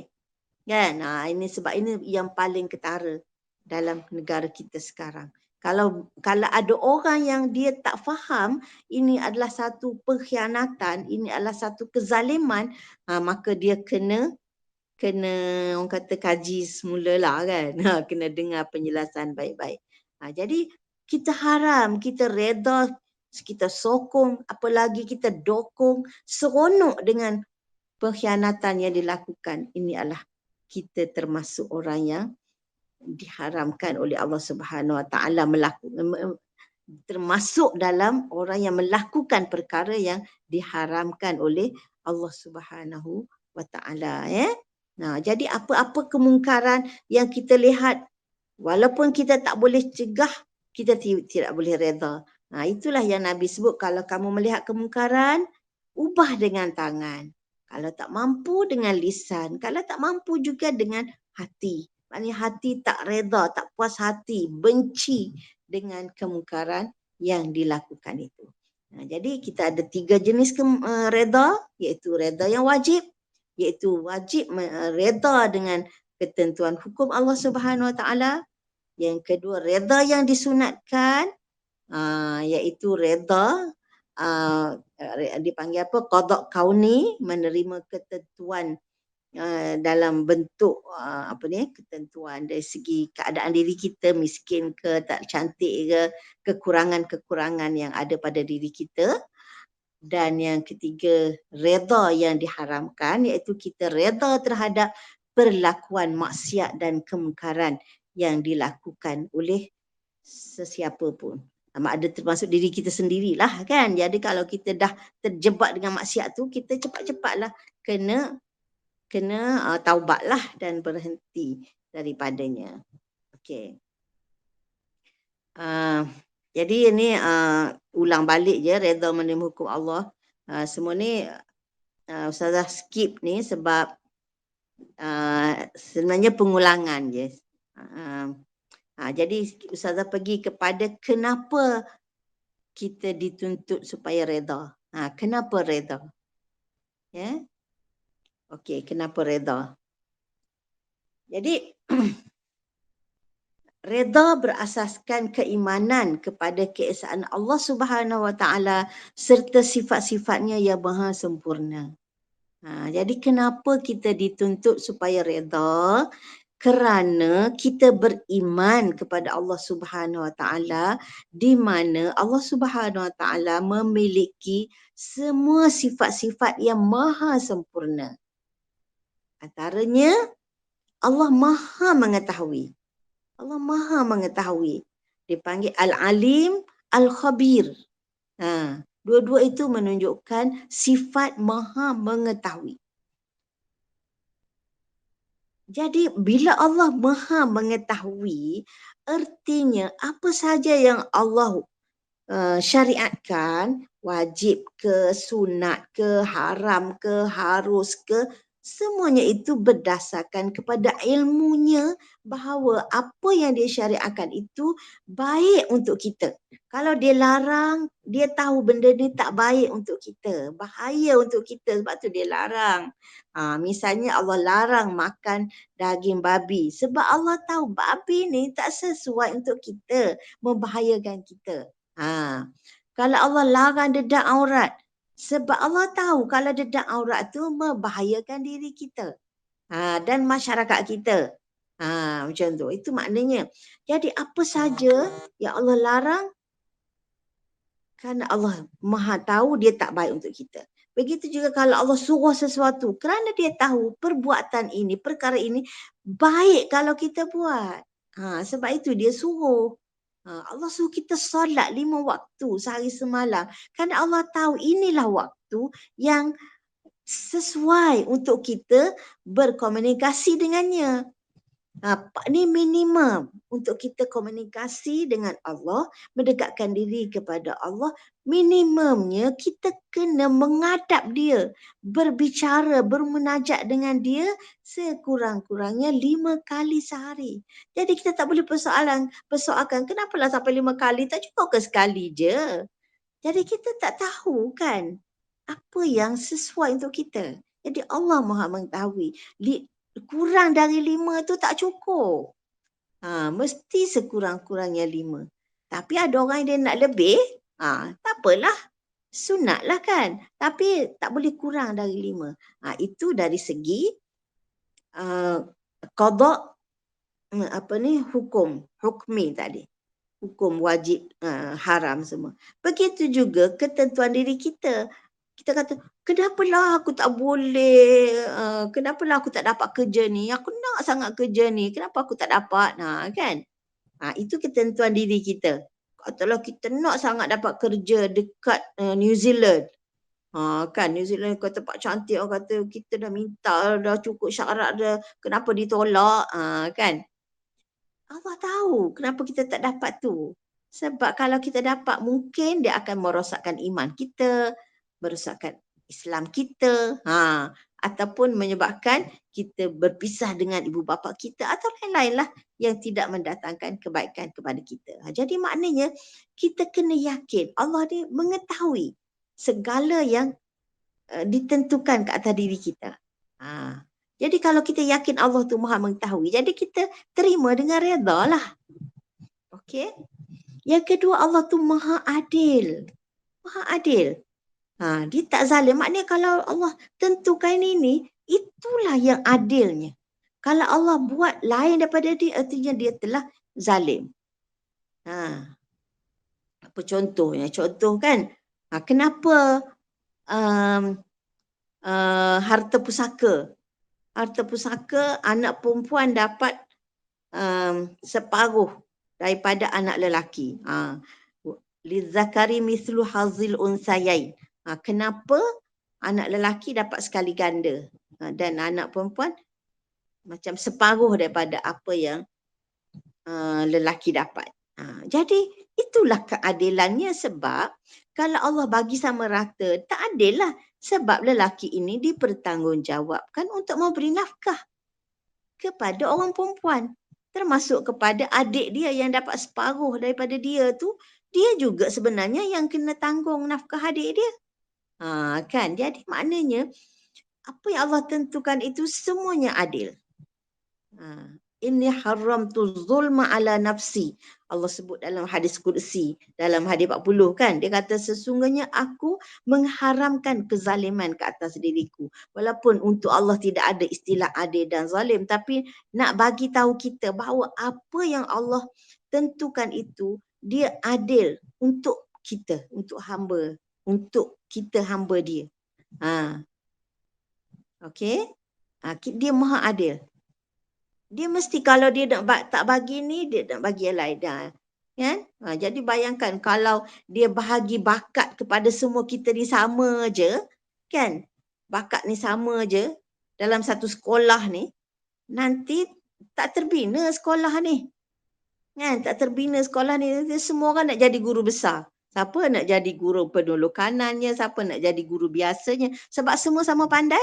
Kan? Ini sebab ini yang paling ketara dalam negara kita sekarang. Kalau ada orang yang dia tak faham ini adalah satu pengkhianatan, ini adalah satu kezaliman, maka dia kena orang kata kaji semula lah kan. Kena dengar penjelasan baik-baik. Jadi kita haram, kita reda, kita sokong, apalagi kita dokong, seronok dengan pengkhianatan yang dilakukan. Ini adalah kita termasuk orang yang diharamkan oleh Allah Subhanahu Wa Taala melakukan, termasuk dalam orang yang melakukan perkara yang diharamkan oleh Allah Subhanahu Wa Taala. Jadi apa-apa kemungkaran yang kita lihat, walaupun kita tak boleh cegah, kita tidak boleh reda. Itulah yang Nabi sebut, kalau kamu melihat kemungkaran, ubah dengan tangan. Kalau tak mampu dengan lisan, kalau tak mampu juga dengan hati. Maknanya hati tak reda, tak puas hati, benci dengan kemungkaran yang dilakukan itu. Jadi kita ada 3 jenis reda, iaitu reda yang wajib, iaitu wajib reda dengan ketentuan hukum Allah Subhanahu Wa Taala. Yang kedua, reda yang disunatkan, iaitu reda dipanggil apa? Qada kauni, menerima ketentuan dalam bentuk ketentuan dari segi keadaan diri kita, miskin ke, tak cantik ke, kekurangan-kekurangan yang ada pada diri kita. Dan yang ketiga, reda yang diharamkan, iaitu kita reda terhadap perlakuan maksiat dan kemungkaran yang dilakukan oleh sesiapa pun. Ada termasuk diri kita sendirilah kan. Jadi kalau kita dah terjebak dengan maksiat tu, kita cepat-cepatlah kena taubatlah dan berhenti daripadanya. Okey. Jadi ini ulang balik je, reda menerima hukum Allah. Semua ni Ustazah skip ni sebab sebenarnya pengulangan je. Jadi Ustazah pergi kepada kenapa kita dituntut supaya reda. Kenapa reda? Ya. Okey, kenapa reda? Jadi reda berasaskan keimanan kepada keesaan Allah Subhanahu Wa Taala serta sifat-sifatnya yang maha sempurna. Jadi kenapa kita dituntut supaya reda? Kerana kita beriman kepada Allah Subhanahu Wa Taala, di mana Allah Subhanahu Wa Taala memiliki semua sifat-sifat yang maha sempurna. Antaranya Allah maha mengetahui. Allah maha mengetahui. Dipanggil Al-Alim, Al-Khabir. Dua-dua itu menunjukkan sifat maha mengetahui. Jadi bila Allah maha mengetahui, artinya apa saja yang Allah syariatkan, wajib ke, sunat ke, haram ke, harus ke, Semuanya itu berdasarkan kepada ilmunya bahawa apa yang dia syariatkan itu baik untuk kita. Kalau dia larang, dia tahu benda ni tak baik untuk kita, bahaya untuk kita, sebab tu dia larang. Misalnya Allah larang makan daging babi sebab Allah tahu babi ni tak sesuai untuk kita, membahayakan kita. Kalau Allah larang dedak aurat, sebab Allah tahu kalau dedak aurat tu membahayakan diri kita dan masyarakat kita. Macam tu. Itu maknanya. Jadi apa saja yang Allah larang, kerana Allah Maha tahu dia tak baik untuk kita. Begitu juga kalau Allah suruh sesuatu, kerana dia tahu perbuatan ini, perkara ini baik kalau kita buat. Sebab itu dia suruh. Allah suruh kita solat 5 waktu sehari semalam. Kerana Allah tahu inilah waktu yang sesuai untuk kita berkomunikasi dengannya. Ni minimum untuk kita komunikasi dengan Allah, mendekatkan diri kepada Allah. Minimumnya kita kena menghadap dia, berbicara, bermunajat dengan dia sekurang-kurangnya 5 kali sehari. Jadi kita tak boleh persoalkan kenapalah sampai 5 kali, tak cukup ke sekali je. Jadi kita tak tahu kan apa yang sesuai untuk kita. Jadi Allah Maha mengetahui. Kurang dari 5 tu tak cukup. Mesti sekurang-kurangnya 5. Tapi ada orang dia nak lebih, tak apalah. Sunat lah kan. Tapi tak boleh kurang dari 5. Itu dari segi qada hukmi tadi. Hukum wajib, haram semua. Begitu juga ketentuan diri kita. Kita kata, kenapalah aku tak boleh, kenapalah aku tak dapat kerja ni, aku nak sangat kerja ni, kenapa aku tak dapat, kan? Itu ketentuan diri kita. Katalah kita nak sangat dapat kerja dekat New Zealand, kan New Zealand kata tempat cantik, orang kata kita dah minta, dah cukup syarat dah, kenapa ditolak, kan? Allah tahu kenapa kita tak dapat tu. Sebab kalau kita dapat, mungkin dia akan merosakkan iman kita, merosakkan Islam kita, ataupun menyebabkan kita berpisah dengan ibu bapa kita atau lain-lain lah yang tidak mendatangkan kebaikan kepada kita. Jadi maknanya kita kena yakin Allah ni mengetahui segala yang ditentukan ke atas diri kita. Jadi kalau kita yakin Allah tu Maha mengetahui, jadi kita terima dengan redha lah. Okey. Yang kedua, Allah tu Maha adil. Maha adil. Dia tak zalim. Maknanya kalau Allah tentukan ini, itulah yang adilnya. Kalau Allah buat lain daripada dia, artinya dia telah zalim. Apa contohnya? Contoh kan, kenapa harta pusaka? Harta pusaka anak perempuan dapat separuh daripada anak lelaki. Lizzakari mislu hazil unsayain. Kenapa anak lelaki dapat sekali ganda dan anak perempuan macam separuh daripada apa yang lelaki dapat. Jadi itulah keadilannya, sebab kalau Allah bagi sama rata, tak adil lah. Sebab lelaki ini dipertanggungjawabkan untuk memberi nafkah kepada orang perempuan. Termasuk kepada adik dia yang dapat separuh daripada dia tu, dia juga sebenarnya yang kena tanggung nafkah adik dia. Kan? Jadi maknanya apa yang Allah tentukan itu semuanya adil. Inni haramtu zulma ala nafsi. Allah sebut dalam hadis Qudsi, dalam hadis 40 kan, dia kata sesungguhnya aku mengharamkan kezaliman ke atas diriku. Walaupun untuk Allah tidak ada istilah adil dan zalim, tapi nak bagi tahu kita bahawa apa yang Allah tentukan itu dia adil untuk kita, untuk hamba, untuk kita hamba dia. Okey? Dia Maha adil. Dia mesti kalau dia tak bagi ni, dia nak bagi yang lain. Kan? Jadi bayangkan kalau dia bahagi bakat kepada semua kita ni sama je, kan? Bakat ni sama je dalam satu sekolah ni, nanti tak terbina sekolah ni. Kan? Tak terbina sekolah ni, semua orang nak jadi guru besar. Siapa nak jadi guru penolong kanannya, siapa nak jadi guru biasanya. Sebab semua sama pandai,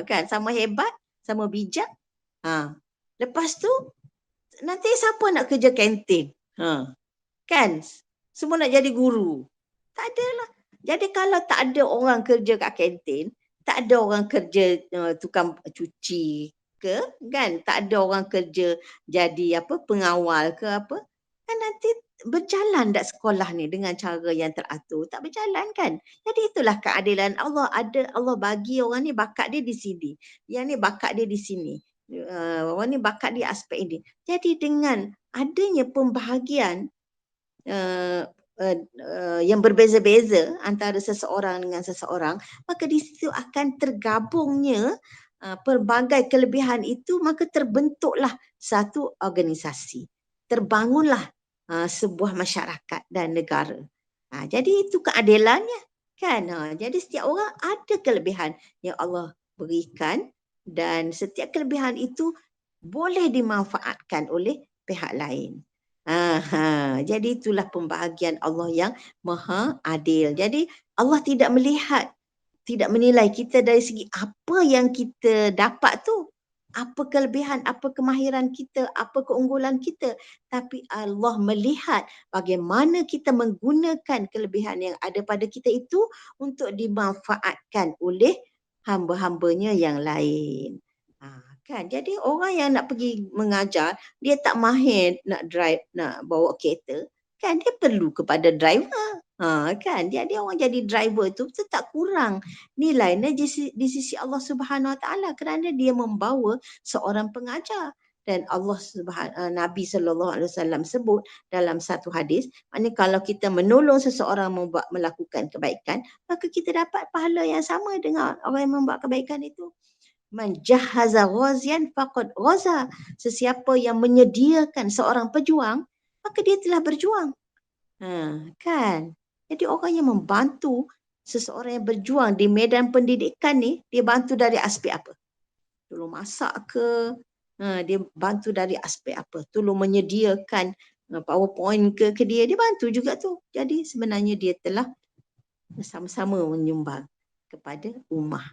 kan, sama hebat, sama bijak. Lepas tu, nanti siapa nak kerja kantin? Kan, semua nak jadi guru. Tak adalah. Jadi kalau tak ada orang kerja kat kantin, tak ada orang kerja tukang cuci ke, kan? Tak ada orang kerja jadi pengawal ke apa, kan nanti berjalan tak sekolah ni dengan cara yang teratur? Tak berjalan kan? Jadi itulah keadilan Allah. Allah bagi orang ni bakat dia di sini. Yang ni bakat dia di sini. Orang ni bakat dia aspek ini. Jadi dengan adanya pembahagian yang berbeza-beza antara seseorang dengan seseorang, maka di situ akan tergabungnya pelbagai kelebihan itu, maka terbentuklah satu organisasi. Terbangunlah sebuah masyarakat dan negara. Jadi itu keadilannya, kan? Jadi setiap orang ada kelebihan yang Allah berikan dan setiap kelebihan itu boleh dimanfaatkan oleh pihak lain. Jadi itulah pembahagian Allah yang maha adil. Jadi Allah tidak melihat, tidak menilai kita dari segi apa yang kita dapat tu, apa kelebihan, apa kemahiran kita, apa keunggulan kita. Tapi Allah melihat bagaimana kita menggunakan kelebihan yang ada pada kita itu untuk dimanfaatkan oleh hamba-hambanya yang lain. Kan? Jadi orang yang nak pergi mengajar, dia tak mahir nak drive, nak bawa kereta, kan? Dia perlu kepada driver. Kan? Jadi orang jadi driver tu tak kurang nilainya di sisi Allah Subhanahu Wa Taala kerana dia membawa seorang pengajar. Dan Nabi SAW sebut dalam satu hadis, maknanya kalau kita menolong seseorang melakukan kebaikan, maka kita dapat pahala yang sama dengan orang yang membuat kebaikan itu. Man jahaza ghazian faqad ghaza. Sesiapa yang menyediakan seorang pejuang, maka dia telah berjuang. Kan? Jadi orang yang membantu seseorang yang berjuang di medan pendidikan ni, dia bantu dari aspek apa? Tolong masak ke? Dia bantu dari aspek apa? Tolong menyediakan PowerPoint ke dia, dia bantu juga tu. Jadi sebenarnya dia telah bersama-sama menyumbang kepada ummah.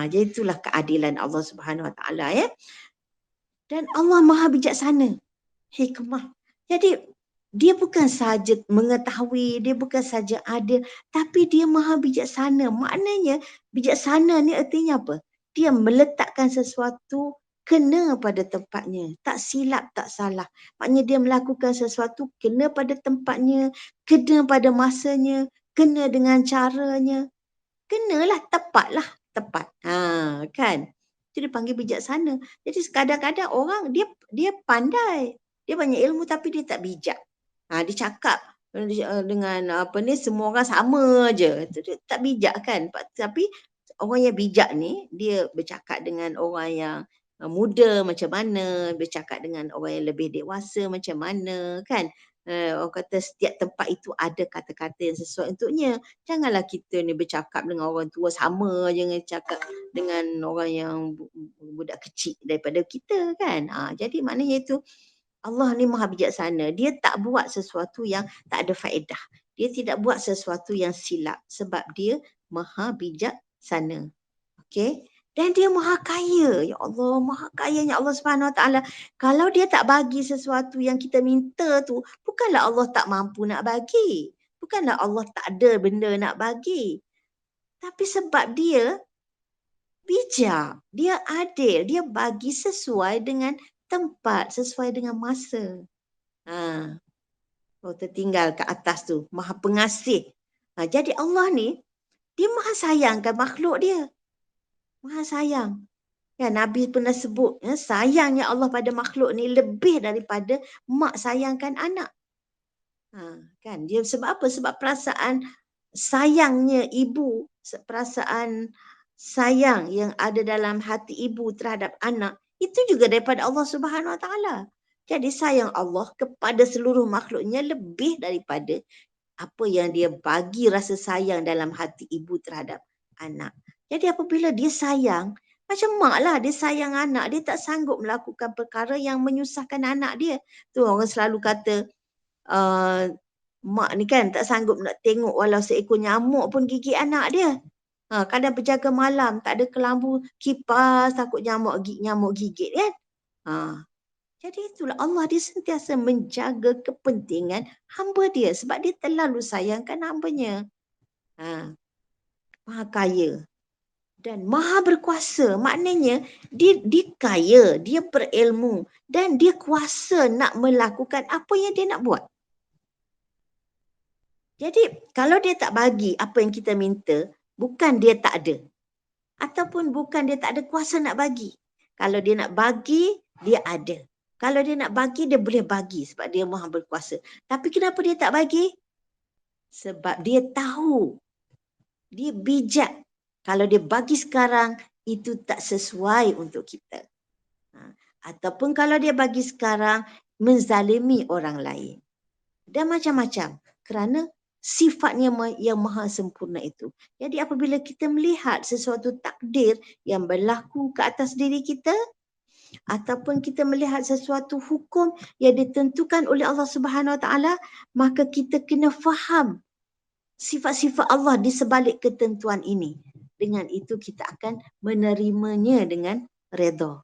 Jadi itulah keadilan Allah Subhanahu Wa Taala, ya. Dan Allah Maha bijaksana, hikmah. Jadi dia bukan saja mengetahui, dia bukan saja adil, tapi dia Maha bijaksana. Maknanya bijaksana ni artinya apa? Dia meletakkan sesuatu kena pada tempatnya, tak silap, tak salah. Maknanya dia melakukan sesuatu kena pada tempatnya, kena pada masanya, kena dengan caranya. Kenalah, tepatlah, tepat. Kan? Itu dipanggil bijaksana. Jadi kadang-kadang orang dia pandai. Dia banyak ilmu tapi dia tak bijak. Dia cakap dengan semua orang sama aje. Dia tak bijak kan? Tapi orang yang bijak ni, dia bercakap dengan orang yang muda macam mana, bercakap dengan orang yang lebih dewasa macam mana, kan? Orang kata setiap tempat itu ada kata-kata yang sesuai untuknya. Janganlah kita ni bercakap dengan orang tua sama, jangan cakap dengan orang yang budak kecil daripada kita, kan? Jadi maknanya itu Allah ni Maha bijaksana. Dia tak buat sesuatu yang tak ada faedah. Dia tidak buat sesuatu yang silap sebab dia Maha bijaksana. Okey? Dan dia Maha kaya. Ya Allah, Maha kayanya Allah Subhanahu Wa Taala. Kalau dia tak bagi sesuatu yang kita minta tu, bukanlah Allah tak mampu nak bagi. Bukanlah Allah tak ada benda nak bagi. Tapi sebab dia bijak, dia adil, dia bagi sesuai dengan tempat, sesuai dengan masa. Tertinggal ke atas tu, Maha pengasih. Jadi Allah ni, dia Maha sayangkan makhluk dia. Maha sayang. Ya, Nabi pernah sebut, sayangnya Allah pada makhluk ni lebih daripada mak sayangkan anak. Kan? Dia sebab apa? Sebab perasaan sayangnya ibu, perasaan sayang yang ada dalam hati ibu terhadap anak, itu juga daripada Allah Subhanahu Wa Taala. Jadi sayang Allah kepada seluruh makhluknya lebih daripada apa yang dia bagi rasa sayang dalam hati ibu terhadap anak. Jadi apabila dia sayang, macam mak lah, dia sayang anak, dia tak sanggup melakukan perkara yang menyusahkan anak dia. Tu orang selalu kata, Mak ni kan tak sanggup nak tengok walau seekor nyamuk pun gigit anak dia. Kadang berjaga malam, tak ada kelambu, kipas, takut nyamuk gigit kan. Jadi itulah Allah, dia sentiasa menjaga kepentingan hamba dia sebab dia terlalu sayangkan hambanya. Maha kaya dan maha berkuasa. Maknanya dia kaya, dia berilmu dan dia kuasa nak melakukan apa yang dia nak buat. Jadi kalau dia tak bagi apa yang kita minta, bukan dia tak ada. Ataupun bukan dia tak ada kuasa nak bagi. Kalau dia nak bagi, dia ada. Kalau dia nak bagi, dia boleh bagi sebab dia maha berkuasa. Tapi kenapa dia tak bagi? Sebab dia tahu. Dia bijak. Kalau dia bagi sekarang, itu tak sesuai untuk kita. Ataupun kalau dia bagi sekarang, menzalimi orang lain. Dan macam-macam. Kerana sifatnya yang maha sempurna itu. Jadi apabila kita melihat sesuatu takdir yang berlaku ke atas diri kita, ataupun kita melihat sesuatu hukum yang ditentukan oleh Allah Subhanahu Wa Taala, maka kita kena faham sifat-sifat Allah di sebalik ketentuan ini. Dengan itu kita akan menerimanya dengan redha.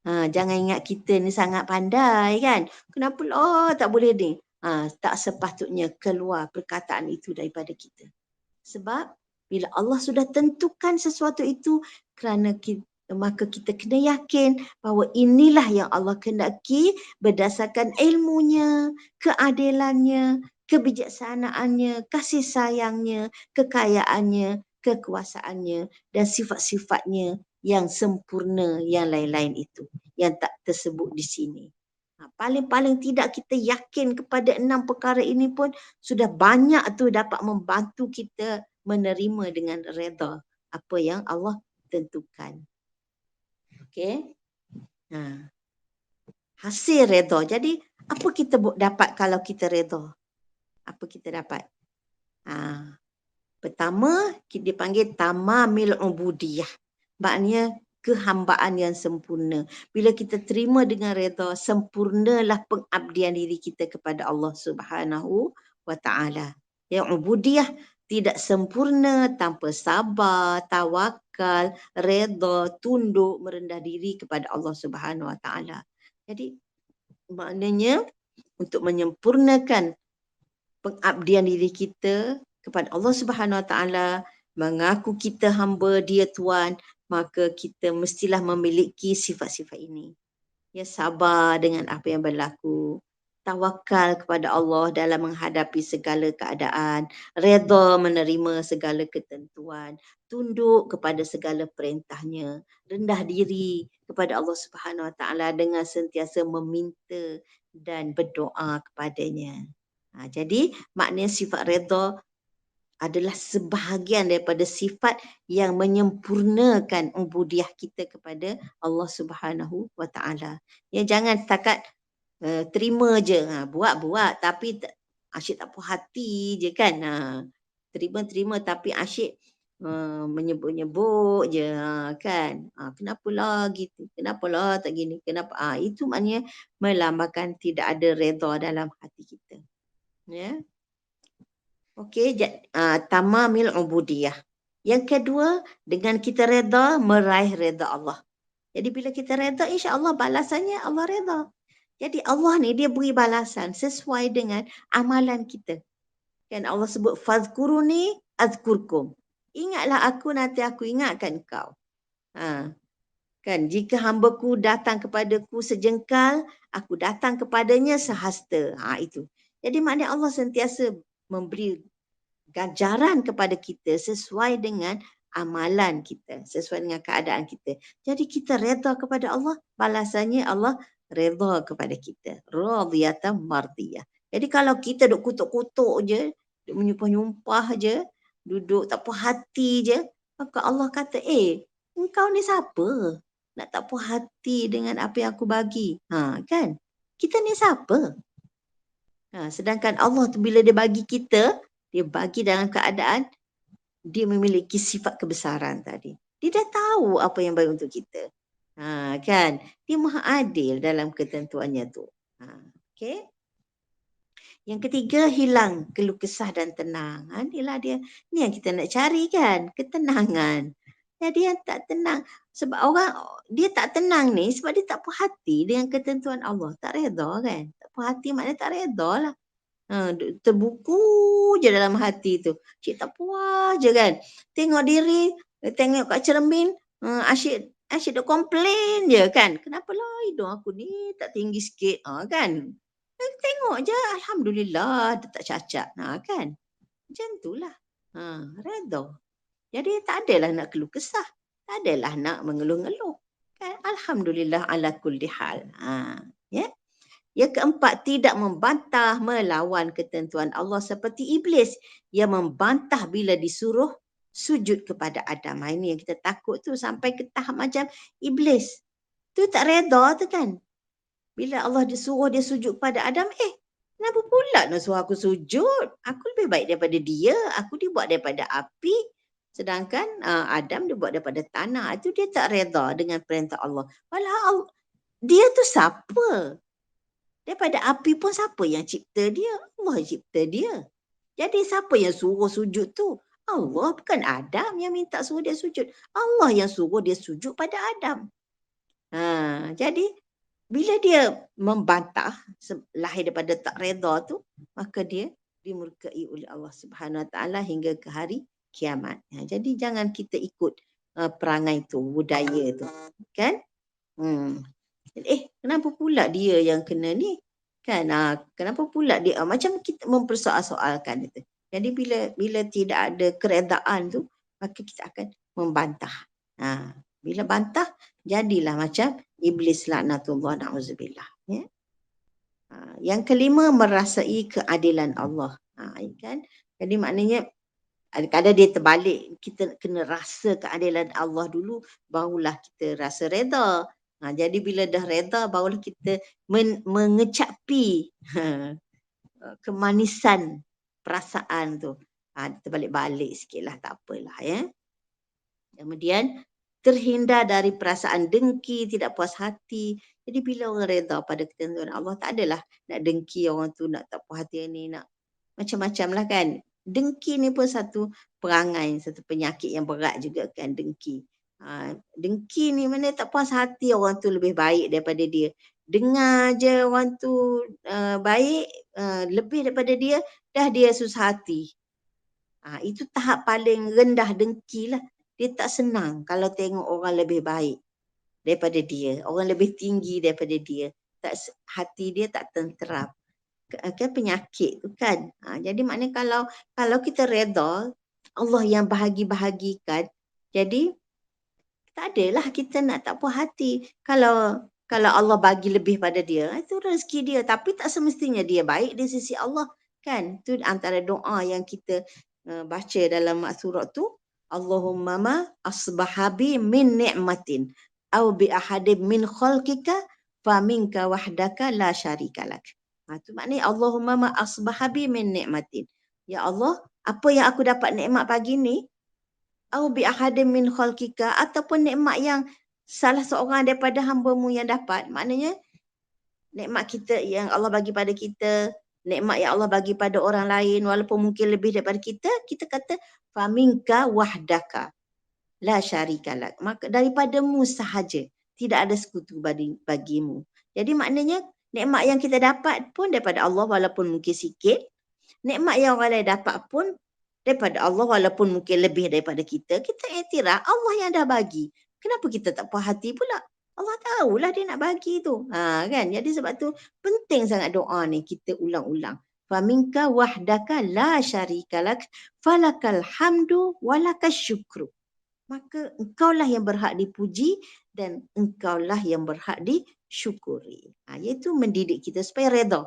Jangan ingat kita ni sangat pandai kan. Kenapa lah tak boleh ni? Tak sepatutnya keluar perkataan itu daripada kita. Sebab bila Allah sudah tentukan sesuatu itu, maka kita kena yakin bahawa inilah yang Allah kehendaki berdasarkan ilmunya, keadilannya, kebijaksanaannya, kasih sayangnya, kekayaannya, kekuasaannya dan sifat-sifatnya yang sempurna yang lain-lain itu yang tak tersebut di sini. Paling-paling tidak kita yakin kepada 6 perkara ini pun sudah banyak tu dapat membantu kita menerima dengan redha apa yang Allah tentukan. Okey. Hasil redha. Jadi apa kita dapat kalau kita redha? Apa kita dapat? Pertama, dia panggil tamamil ubudiyah. Maknanya kehambaan yang sempurna. Bila kita terima dengan redha, sempurnalah pengabdian diri kita kepada Allah Subhanahu Wa Taala. Yang ubudiyah tidak sempurna tanpa sabar, tawakal, redha, tunduk, merendah diri kepada Allah Subhanahu Wa Taala. Jadi maknanya untuk menyempurnakan pengabdian diri kita kepada Allah Subhanahu Wa Taala, mengaku kita hamba Dia Tuhan, maka kita mestilah memiliki sifat-sifat ini. Ya, sabar dengan apa yang berlaku, tawakal kepada Allah dalam menghadapi segala keadaan, redha menerima segala ketentuan, tunduk kepada segala perintahnya, rendah diri kepada Allah Subhanahu Wa Taala dengan sentiasa meminta dan berdoa kepadanya. Jadi maknanya sifat redha adalah sebahagian daripada sifat yang menyempurnakan ubudiyah kita kepada Allah Subhanahu Wa Taala. Ya, jangan setakat terima je, buat tapi asyik tak puas hati je kan. Terima tapi asyik menyebut-nyebut je kan. Kenapalah gitu, kenapalah tak gini, kenapa? Itu maknanya melambangkan tidak ada redha dalam hati kita. Ya. Okey, tamamil ubudiyah. Yang kedua, dengan kita redha, meraih redha Allah. Jadi bila kita redha, insya-Allah balasannya Allah redha. Jadi Allah ni dia beri balasan sesuai dengan amalan kita. Kan Allah sebut fazkuruni azkurkum. Ingatlah aku, nanti aku ingatkan kau. Kan jika hamba-Ku datang kepadaku sejengkal, aku datang kepadanya sehasta. Itu. Jadi maknanya Allah sentiasa memberi ganjaran kepada kita sesuai dengan amalan kita, sesuai dengan keadaan kita. Jadi kita redha kepada Allah, balasannya Allah redha kepada kita. Radiyatan mardiyah. Jadi kalau kita duk kutuk-kutuk je, duk menyumpah-nyumpah je, duduk tak puas hati je, maka Allah kata, engkau ni siapa? Nak tak puas hati dengan apa yang aku bagi. Kan? Kita ni siapa? Sedangkan Allah tu bila dia bagi kita, dia bagi dalam keadaan dia memiliki sifat kebesaran tadi. Dia dah tahu apa yang baik untuk kita. Kan? Dia maha adil dalam ketentuannya tu. Okey. Yang ketiga, hilang keluh kesah dan tenang. Inilah dia. Ni yang kita nak cari kan, ketenangan. Jadi yang tak tenang, sebab orang dia tak tenang ni sebab dia tak puas hati dengan ketentuan Allah. Tak reda kan. Tak puas hati maknanya tak reda lah. Terbuku je dalam hati tu. Cik tak puas je kan. Tengok diri, tengok kat cermin, asyik duk komplain je kan. Kenapa lah hidung aku ni tak tinggi sikit kan. Tengok je, alhamdulillah dia tak cacat. Kan. Macam itulah. Reda. Jadi tak adalah nak keluh kesah. Tak adalah nak mengeluh-ngeluh. Kan? Alhamdulillah ala kulli hal. Ya. Yang keempat, tidak membantah melawan ketentuan Allah seperti iblis yang membantah bila disuruh sujud kepada Adam. Ini yang kita takut tu sampai ke tahap macam iblis. Tu tak reda tu kan. Bila Allah disuruh dia sujud kepada Adam, kenapa pula nak suruh aku sujud? Aku lebih baik daripada dia. Aku dibuat daripada api. Sedangkan Adam dibuat daripada tanah. Itu dia tak reda dengan perintah Allah. Walau dia tu siapa? Daripada api pun siapa yang cipta dia? Allah cipta dia. Jadi siapa yang suruh sujud tu? Allah, bukan Adam yang minta suruh dia sujud. Allah yang suruh dia sujud pada Adam. Jadi bila dia membantah lahir daripada tak reda tu, maka dia dimurkai oleh Allah Subhanahu Wa Taala hingga ke hari kiamat. Jadi jangan kita ikut perangai tu, budaya tu, kan? Kenapa pula dia yang kena ni? Kan? Kenapa pula dia? Macam kita mempersoal-soalkan itu. Jadi bila tidak ada keredaan tu, maka kita akan membantah. Bila bantah, jadilah macam iblis laknatullah na'udzubillah. Ya? Yang kelima, merasai keadilan Allah. Kan? Jadi maknanya, kadang-kadang dia terbalik. Kita kena rasa keadilan Allah dulu, barulah kita rasa reda. Jadi bila dah reda, barulah kita mengecapi kemanisan perasaan tu. Terbalik-balik sikit lah, tak apalah. Ya? Kemudian, terhindar dari perasaan dengki, tidak puas hati. Jadi bila orang reda pada ketentuan Allah, tak adalah nak dengki orang tu, nak tak puas hati ni, nak macam-macam lah kan. Dengki ni pun satu perangai, satu penyakit yang berat juga kan, dengki. Dengki ni mana tak puas hati orang tu lebih baik daripada dia. Dengar je orang tu baik, lebih daripada dia, dah dia susah hati. Itu tahap paling rendah dengki lah. Dia tak senang kalau tengok orang lebih baik daripada dia. Orang lebih tinggi daripada dia. Hati dia tak tenteram. Kan penyakit tu kan. Jadi maknanya kalau kita reda, Allah yang bahagi-bahagikan. Jadi tak adalah kita nak tak puas hati. Kalau Allah bagi lebih pada dia, itu rezeki dia. Tapi tak semestinya dia baik di sisi Allah. Kan? Itu antara doa yang kita baca dalam surat tu. Allahumma ma asbahabi min ni'matin au bi ahadin min khalqika fa minka wahdaka la syarikalak. Itu maknanya Allahumma ma asbahabi min ni'matin. Ya Allah, apa yang aku dapat nikmat pagi ni, au bi ahadin min khalqika, ataupun nikmat yang salah seorang daripada hamba-Mu yang dapat. Maknanya nikmat kita yang Allah bagi pada kita, nikmat yang Allah bagi pada orang lain walaupun mungkin lebih daripada kita, kita kata faminka wahdaka la syarikalak. Maka daripadamu sahaja, tidak ada sekutu bagimu. Jadi maknanya nikmat yang kita dapat pun daripada Allah walaupun mungkin sikit. Nikmat yang orang lain dapat pun daripada Allah walaupun mungkin lebih daripada kita. Kita iktiraf Allah yang dah bagi. Kenapa kita tak puas hati pula? Allah tahulah dia nak bagi tu. Kan? Jadi sebab tu penting sangat doa ni kita ulang-ulang. Faminka wahdaka la syarikalak falakal hamdu walakas syukru. Maka engkaulah yang berhak dipuji dan engkaulah yang berhak disyukuri. Iaitu mendidik kita supaya reda.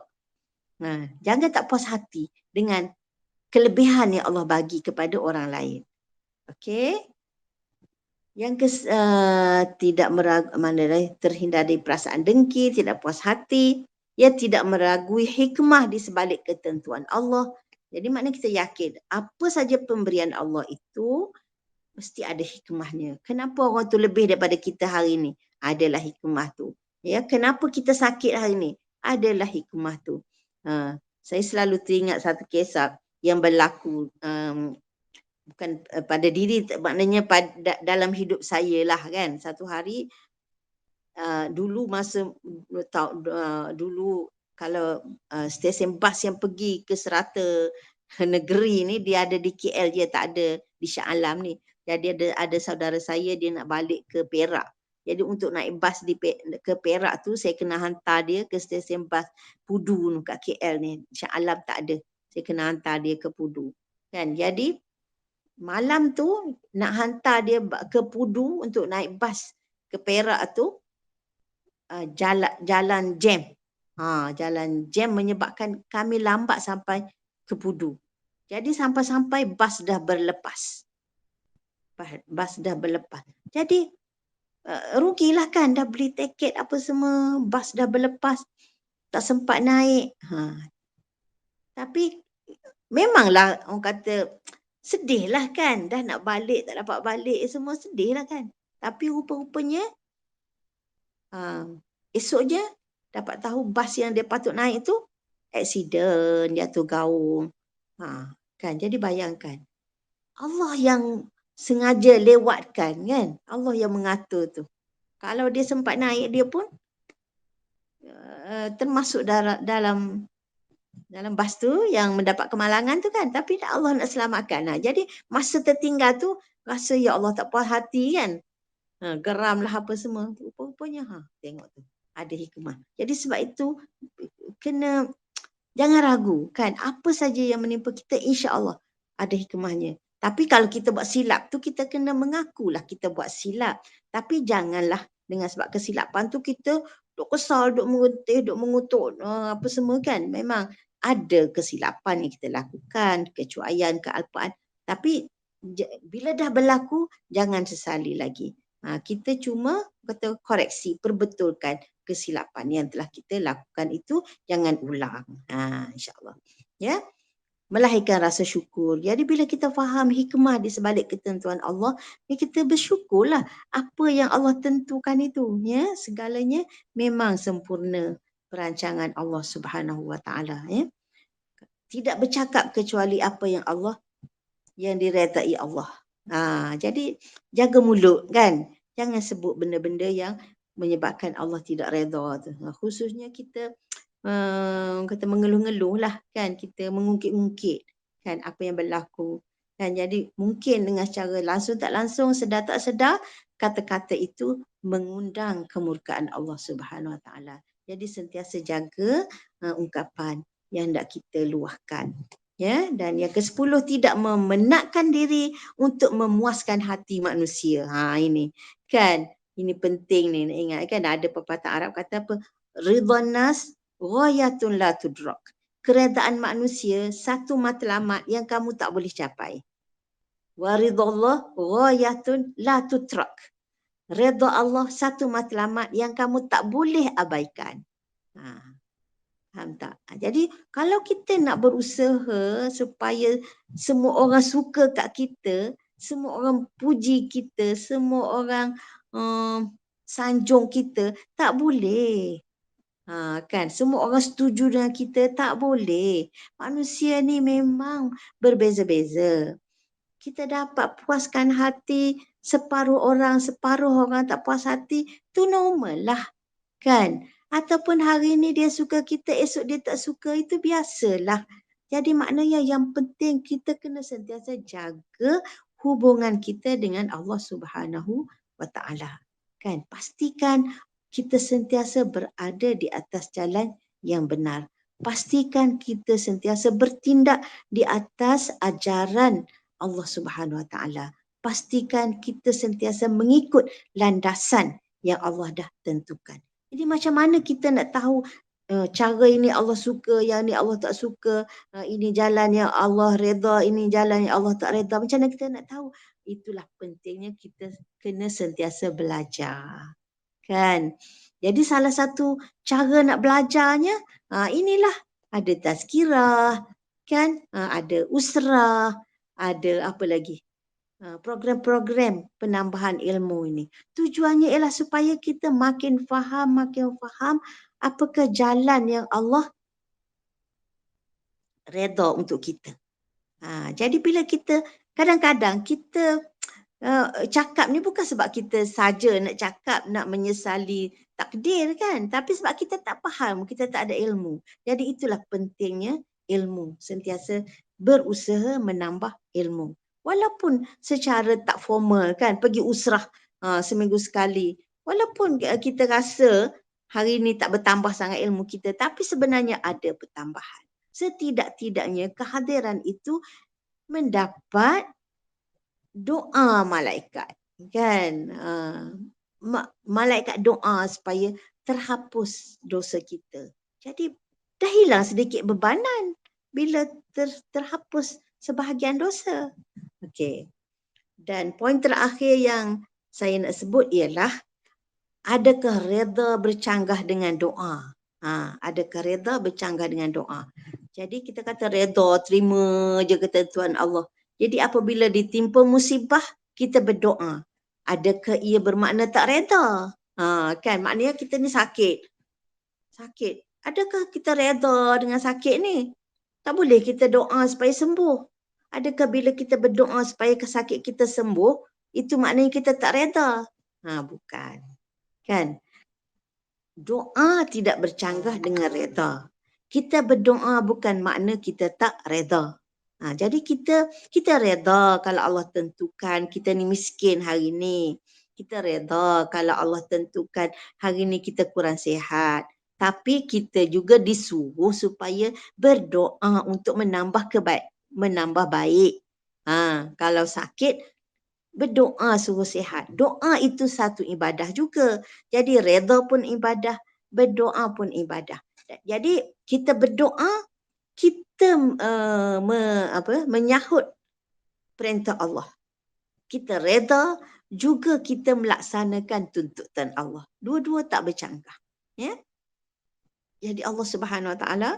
Jangan tak puas hati dengan kelebihan yang Allah bagi kepada orang lain. Okey. Yang tidak terhindar dari perasaan dengki, tidak puas hati, ia tidak meragui hikmah di sebalik ketentuan Allah. Jadi maknanya kita yakin apa saja pemberian Allah itu mesti ada hikmahnya. Kenapa orang tu lebih daripada kita hari ni? Adalah hikmah tu. Ya, kenapa kita sakit hari ni? Adalah hikmah tu. Saya selalu teringat satu kisah yang berlaku bukan pada diri, maknanya dalam hidup saya lah kan. Satu hari dulu masa dulu kalau stesen bas yang pergi ke serata negeri ni dia ada di KL, dia tak ada di Shah Alam ni. Jadi ada saudara saya dia nak balik ke Perak. Jadi untuk naik bas ke Perak tu saya kena hantar dia ke stesen bas Pudu kat KL ni. Shah Alam tak ada. Saya kena hantar dia ke Pudu. Kan? Jadi malam tu nak hantar dia ke Pudu untuk naik bas ke Perak tu, jalan jam. Jalan jam menyebabkan kami lambat sampai ke Pudu. Jadi sampai-sampai bas dah berlepas. Jadi rugilah kan, dah beli tiket apa semua, bas dah berlepas, tak sempat naik. Tapi memanglah orang kata sedih lah kan, dah nak balik tak dapat balik semua, sedih lah kan. Tapi rupa-rupanya esoknya dapat tahu bas yang dia patut naik tu aksiden, jatuh gaung. Kan, jadi bayangkan Allah yang sengaja lewatkan kan, Allah yang mengatur tu. Kalau dia sempat naik dia pun termasuk dalam bas tu yang mendapat kemalangan tu kan, tapi Allah nak selamatkan. Jadi masa tertinggal tu rasa ya Allah tak puas hati kan. Geramlah apa semua. Rupanya tengok tu ada hikmah. Jadi sebab itu kena jangan ragu kan, apa saja yang menimpa kita insya-Allah ada hikmahnya. Tapi kalau kita buat silap tu kita kena mengakulah kita buat silap. Tapi janganlah dengan sebab kesilapan tu kita duk kesal, duk merutih, duk mengutuk apa semua kan. Memang ada kesilapan yang kita lakukan, kecuaian, kealpaan. Tapi bila dah berlaku jangan sesali lagi. Kita cuma kata koreksi, perbetulkan kesilapan yang telah kita lakukan itu jangan ulang. InsyaAllah. Ya. Melahirkan rasa syukur. Jadi bila kita faham hikmah di sebalik ketentuan Allah, kita bersyukurlah apa yang Allah tentukan itu. Ya, segalanya memang sempurna perancangan Allah Subhanahu Wa Taala. Ya. Tidak bercakap kecuali apa yang Allah yang diredai Allah. Jadi jaga mulut kan. Jangan sebut benda-benda yang menyebabkan Allah tidak redha tu. Khususnya kita kata mengeluh-ngeluh lah kan, kita mengungkit-ungkit kan apa yang berlaku kan. Jadi mungkin dengan secara langsung tak langsung, sedar tak sedar, kata-kata itu mengundang kemurkaan Allah Subhanahu Wa Taala. Jadi sentiasa jaga ungkapan yang hendak kita luahkan. Ya, dan yang ke-10 tidak memenatkan diri untuk memuaskan hati manusia. Ini kan, ini penting ni nak ingat kan, ada pepatah Arab kata apa? Ridhan nas ghayatun la tudrak. Keredaan manusia satu matlamat yang kamu tak boleh capai. Wa ridallah ghayatun la tutrak. Redha Allah satu matlamat yang kamu tak boleh abaikan. Faham tak? Jadi kalau kita nak berusaha supaya semua orang suka kat kita, semua orang puji kita, semua orang sanjung kita, tak boleh. Kan, semua orang setuju dengan kita, tak boleh. Manusia ni memang berbeza-beza. Kita dapat puaskan hati separuh orang tak puas hati, tu normal lah kan. Ataupun hari ni dia suka kita, esok dia tak suka, itu biasalah. Jadi maknanya yang penting kita kena sentiasa jaga hubungan kita dengan Allah Subhanahu Wa Taala. Kan? Pastikan kita sentiasa berada di atas jalan yang benar. Pastikan kita sentiasa bertindak di atas ajaran Allah Subhanahu Wa Taala. Pastikan kita sentiasa mengikut landasan yang Allah dah tentukan. Jadi macam mana kita nak tahu cara ini Allah suka, yang ni Allah tak suka, ini jalan yang Allah redha, ini jalan yang Allah tak redha. Macam mana kita nak tahu? Itulah pentingnya kita kena sentiasa belajar. Kan? Jadi salah satu cara nak belajarnya, inilah ada tazkirah, kan? Ada usrah, ada apa lagi? Program-program penambahan ilmu ini. Tujuannya ialah supaya kita makin faham apakah jalan yang Allah redha untuk kita. Jadi bila kita kadang-kadang kita cakap ni bukan sebab kita saja nak cakap, nak menyesali takdir kan, tapi sebab kita tak faham, kita tak ada ilmu. Jadi itulah pentingnya ilmu, sentiasa berusaha menambah ilmu. Walaupun secara tak formal kan, pergi usrah seminggu sekali. Walaupun kita rasa hari ni tak bertambah sangat ilmu kita, tapi sebenarnya ada pertambahan. Setidak-tidaknya kehadiran itu mendapat doa malaikat kan, malaikat doa supaya terhapus dosa kita. Jadi dah hilang sedikit bebanan bila terhapus sebahagian dosa. Okey. Dan poin terakhir yang saya nak sebut ialah, adakah redha bercanggah dengan doa? Adakah redha bercanggah dengan doa? Jadi kita kata redha, terima je ketentuan Allah. Jadi apabila ditimpa musibah, kita berdoa. Adakah ia bermakna tak redha? Kan, maknanya kita ni sakit. Adakah kita redha dengan sakit ni? Tak boleh kita doa supaya sembuh. Adakah bila kita berdoa supaya sakit kita sembuh, itu maknanya kita tak redha? Bukan. Kan? Doa tidak bercanggah dengan redha. Kita berdoa bukan makna kita tak redha. Jadi kita redha kalau Allah tentukan kita ni miskin hari ni. Kita redha kalau Allah tentukan hari ni kita kurang sihat. Tapi kita juga disuruh supaya berdoa untuk menambah baik. Kalau sakit, berdoa suruh sihat. Doa itu satu ibadah juga. Jadi redha pun ibadah, berdoa pun ibadah. Jadi kita berdoa, kita menyahut perintah Allah. Kita redha, juga kita melaksanakan tuntutan Allah. Dua-dua tak bercanggah. Ya? Jadi Allah Subhanahu Wa Taala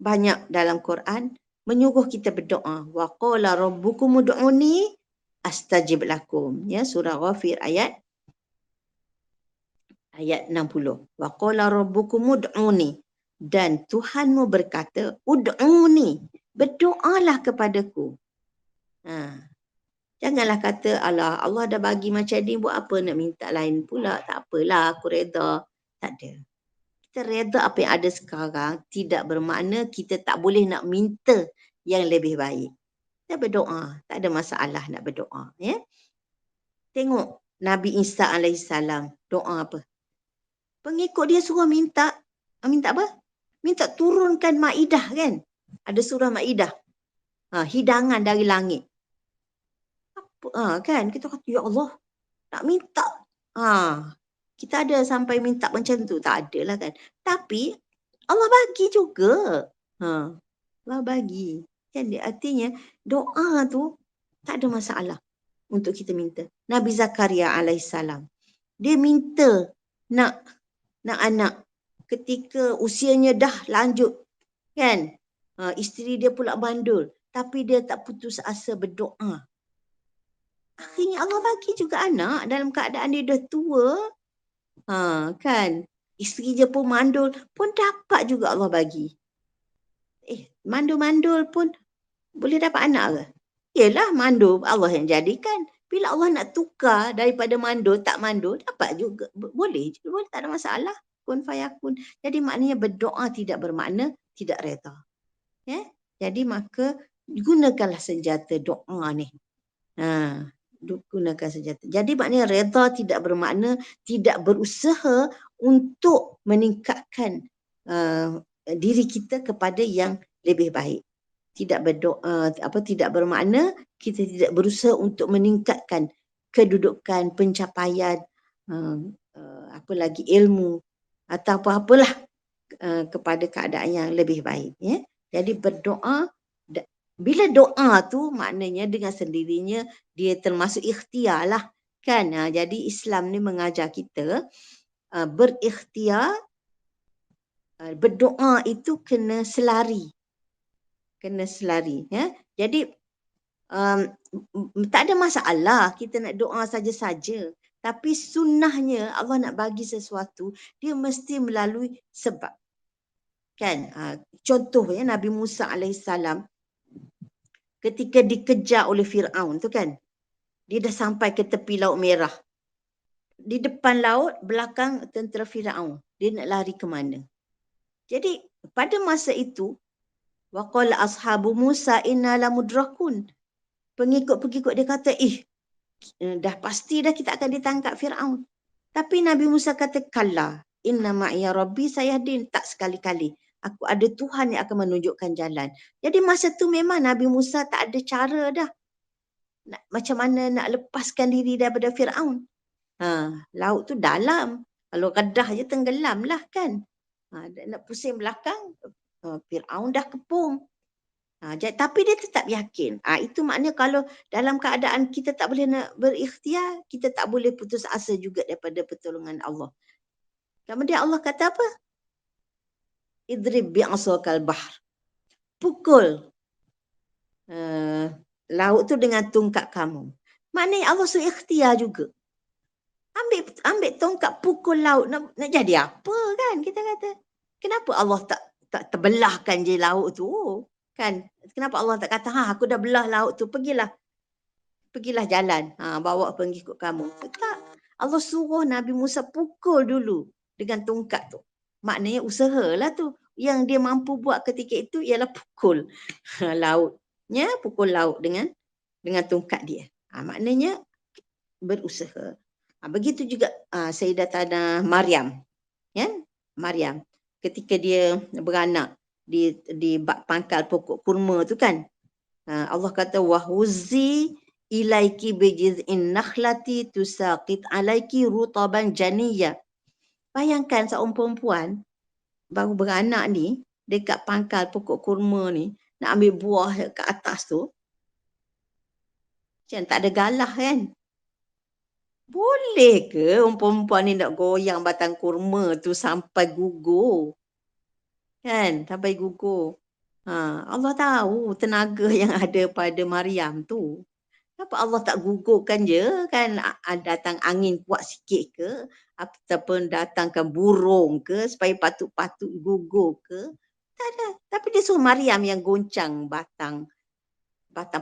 banyak dalam Quran menyuruh kita berdoa. Wa qala rabbukum ud'uni astajib lakum. Ya, surah Ghafir ayat 60. Wa qala rabbukum ud'uni. Dan Tuhanmu berkata, ud'uni, berdoalah kepadaku. Janganlah kata, alah Allah dah bagi macam ni, buat apa nak minta lain pula, tak apalah aku redha. Tak ada. Kita redha apa yang ada sekarang, tidak bermakna kita tak boleh nak minta yang lebih baik. Kita berdoa, tak ada masalah nak berdoa. Ya? Tengok Nabi Isa alaihissalam, doa apa? Pengikut dia suruh minta apa? Minta turunkan Maidah kan? Ada surah Maidah. Hidangan dari langit. Apa, kan? Kita kata, ya Allah, nak minta. Kita ada sampai minta macam tu? Tak ada lah kan? Tapi, Allah bagi juga. Allah bagi. Kan? Artinya, doa tu tak ada masalah untuk kita minta. Nabi Zakaria alaihissalam, dia minta nak anak ketika usianya dah lanjut, kan? Isteri dia pula bandul, tapi dia tak putus asa berdoa. Akhirnya Allah bagi juga anak dalam keadaan dia dah tua. Kan? Isteri dia pun mandul, pun dapat juga Allah bagi. Mandul-mandul pun boleh dapat anak ke? Yelah, mandul Allah yang jadikan. Bila Allah nak tukar daripada mandul, tak mandul, dapat juga. Boleh, tak ada masalah. Kun fayakun. Jadi maknanya berdoa tidak bermakna tidak redha. Ya? Jadi maka gunakanlah senjata doa ni. Gunakan senjata. Jadi maknanya redha tidak bermakna tidak berusaha untuk meningkatkan diri kita kepada yang lebih baik. Tidak bermakna kita tidak berusaha untuk meningkatkan kedudukan, pencapaian, apalagi ilmu atau apa-apalah kepada keadaan yang lebih baik. Ya? Jadi berdoa, bila doa tu maknanya dengan sendirinya dia termasuk ikhtiar lah. Kan? Jadi Islam ni mengajar kita berikhtiar, berdoa itu kena selari. Ya? Jadi tak ada masalah kita nak doa saja-saja. Tapi sunnahnya Allah nak bagi sesuatu, dia mesti melalui sebab. Kan? Contohnya Nabi Musa alaihissalam ketika dikejar oleh Firaun tu kan, dia dah sampai ke tepi Laut Merah. Di depan laut, belakang tentera Firaun. Dia nak lari ke mana? Jadi pada masa itu, waqala ashabu Musa inna lamudrakun. Pengikut-pengikut dia kata, dah pasti dah kita akan ditangkap Firaun. Tapi Nabi Musa kata, kalla, inna ma'iya rabbi sayahdin. Tak sekali-kali. Aku ada Tuhan yang akan menunjukkan jalan. Jadi masa tu memang Nabi Musa tak ada cara dah. Macam mana nak lepaskan diri daripada Firaun. Laut tu dalam. Kalau redah je tenggelam lah kan. Nak pusing belakang, Firaun dah kepung. Tapi dia tetap yakin. Itu maknanya kalau dalam keadaan kita tak boleh nak berikhtiar, kita tak boleh putus asa juga daripada pertolongan Allah. Kemudian Allah kata apa? Idrib bi'asakal bahr. Pukul laut tu dengan tongkat kamu. Maknanya Allah suruh ikhtiar juga. Ambil tongkat pukul laut. Nak jadi apa kan kita kata? Kenapa Allah tak terbelahkan je laut tu? Kan? Kenapa Allah tak kata, aku dah belah laut tu, pergilah jalan, bawa pengikut kamu. Tak. Allah suruh Nabi Musa pukul dulu dengan tongkat tu. Maknanya usahalah tu. Yang dia mampu buat ketika itu ialah pukul lautnya, pukul laut dengan tongkat dia. Maknanya berusaha. Begitu juga Sayyidatana Maryam. Ya? Maryam. Ketika dia beranak di pangkal pokok kurma tu kan. Allah kata wahuzzi ilaiki bijiz'in nakhlati tusaqit alaiki rutaban janiyya. Bayangkan seorang perempuan baru beranak ni dekat pangkal pokok kurma ni nak ambil buah ke atas tu. Macam tak ada galah kan? Boleh ke orang perempuan ni nak goyang batang kurma tu sampai gugur? Kan? Sampai gugur. Allah tahu tenaga yang ada pada Maryam tu. Kenapa Allah tak gugurkan je kan? Datang angin kuat sikit ke? Ataupun datangkan burung ke supaya patut-patut gugur ke? Tak ada. Tapi dia suruh Maryam yang goncang batang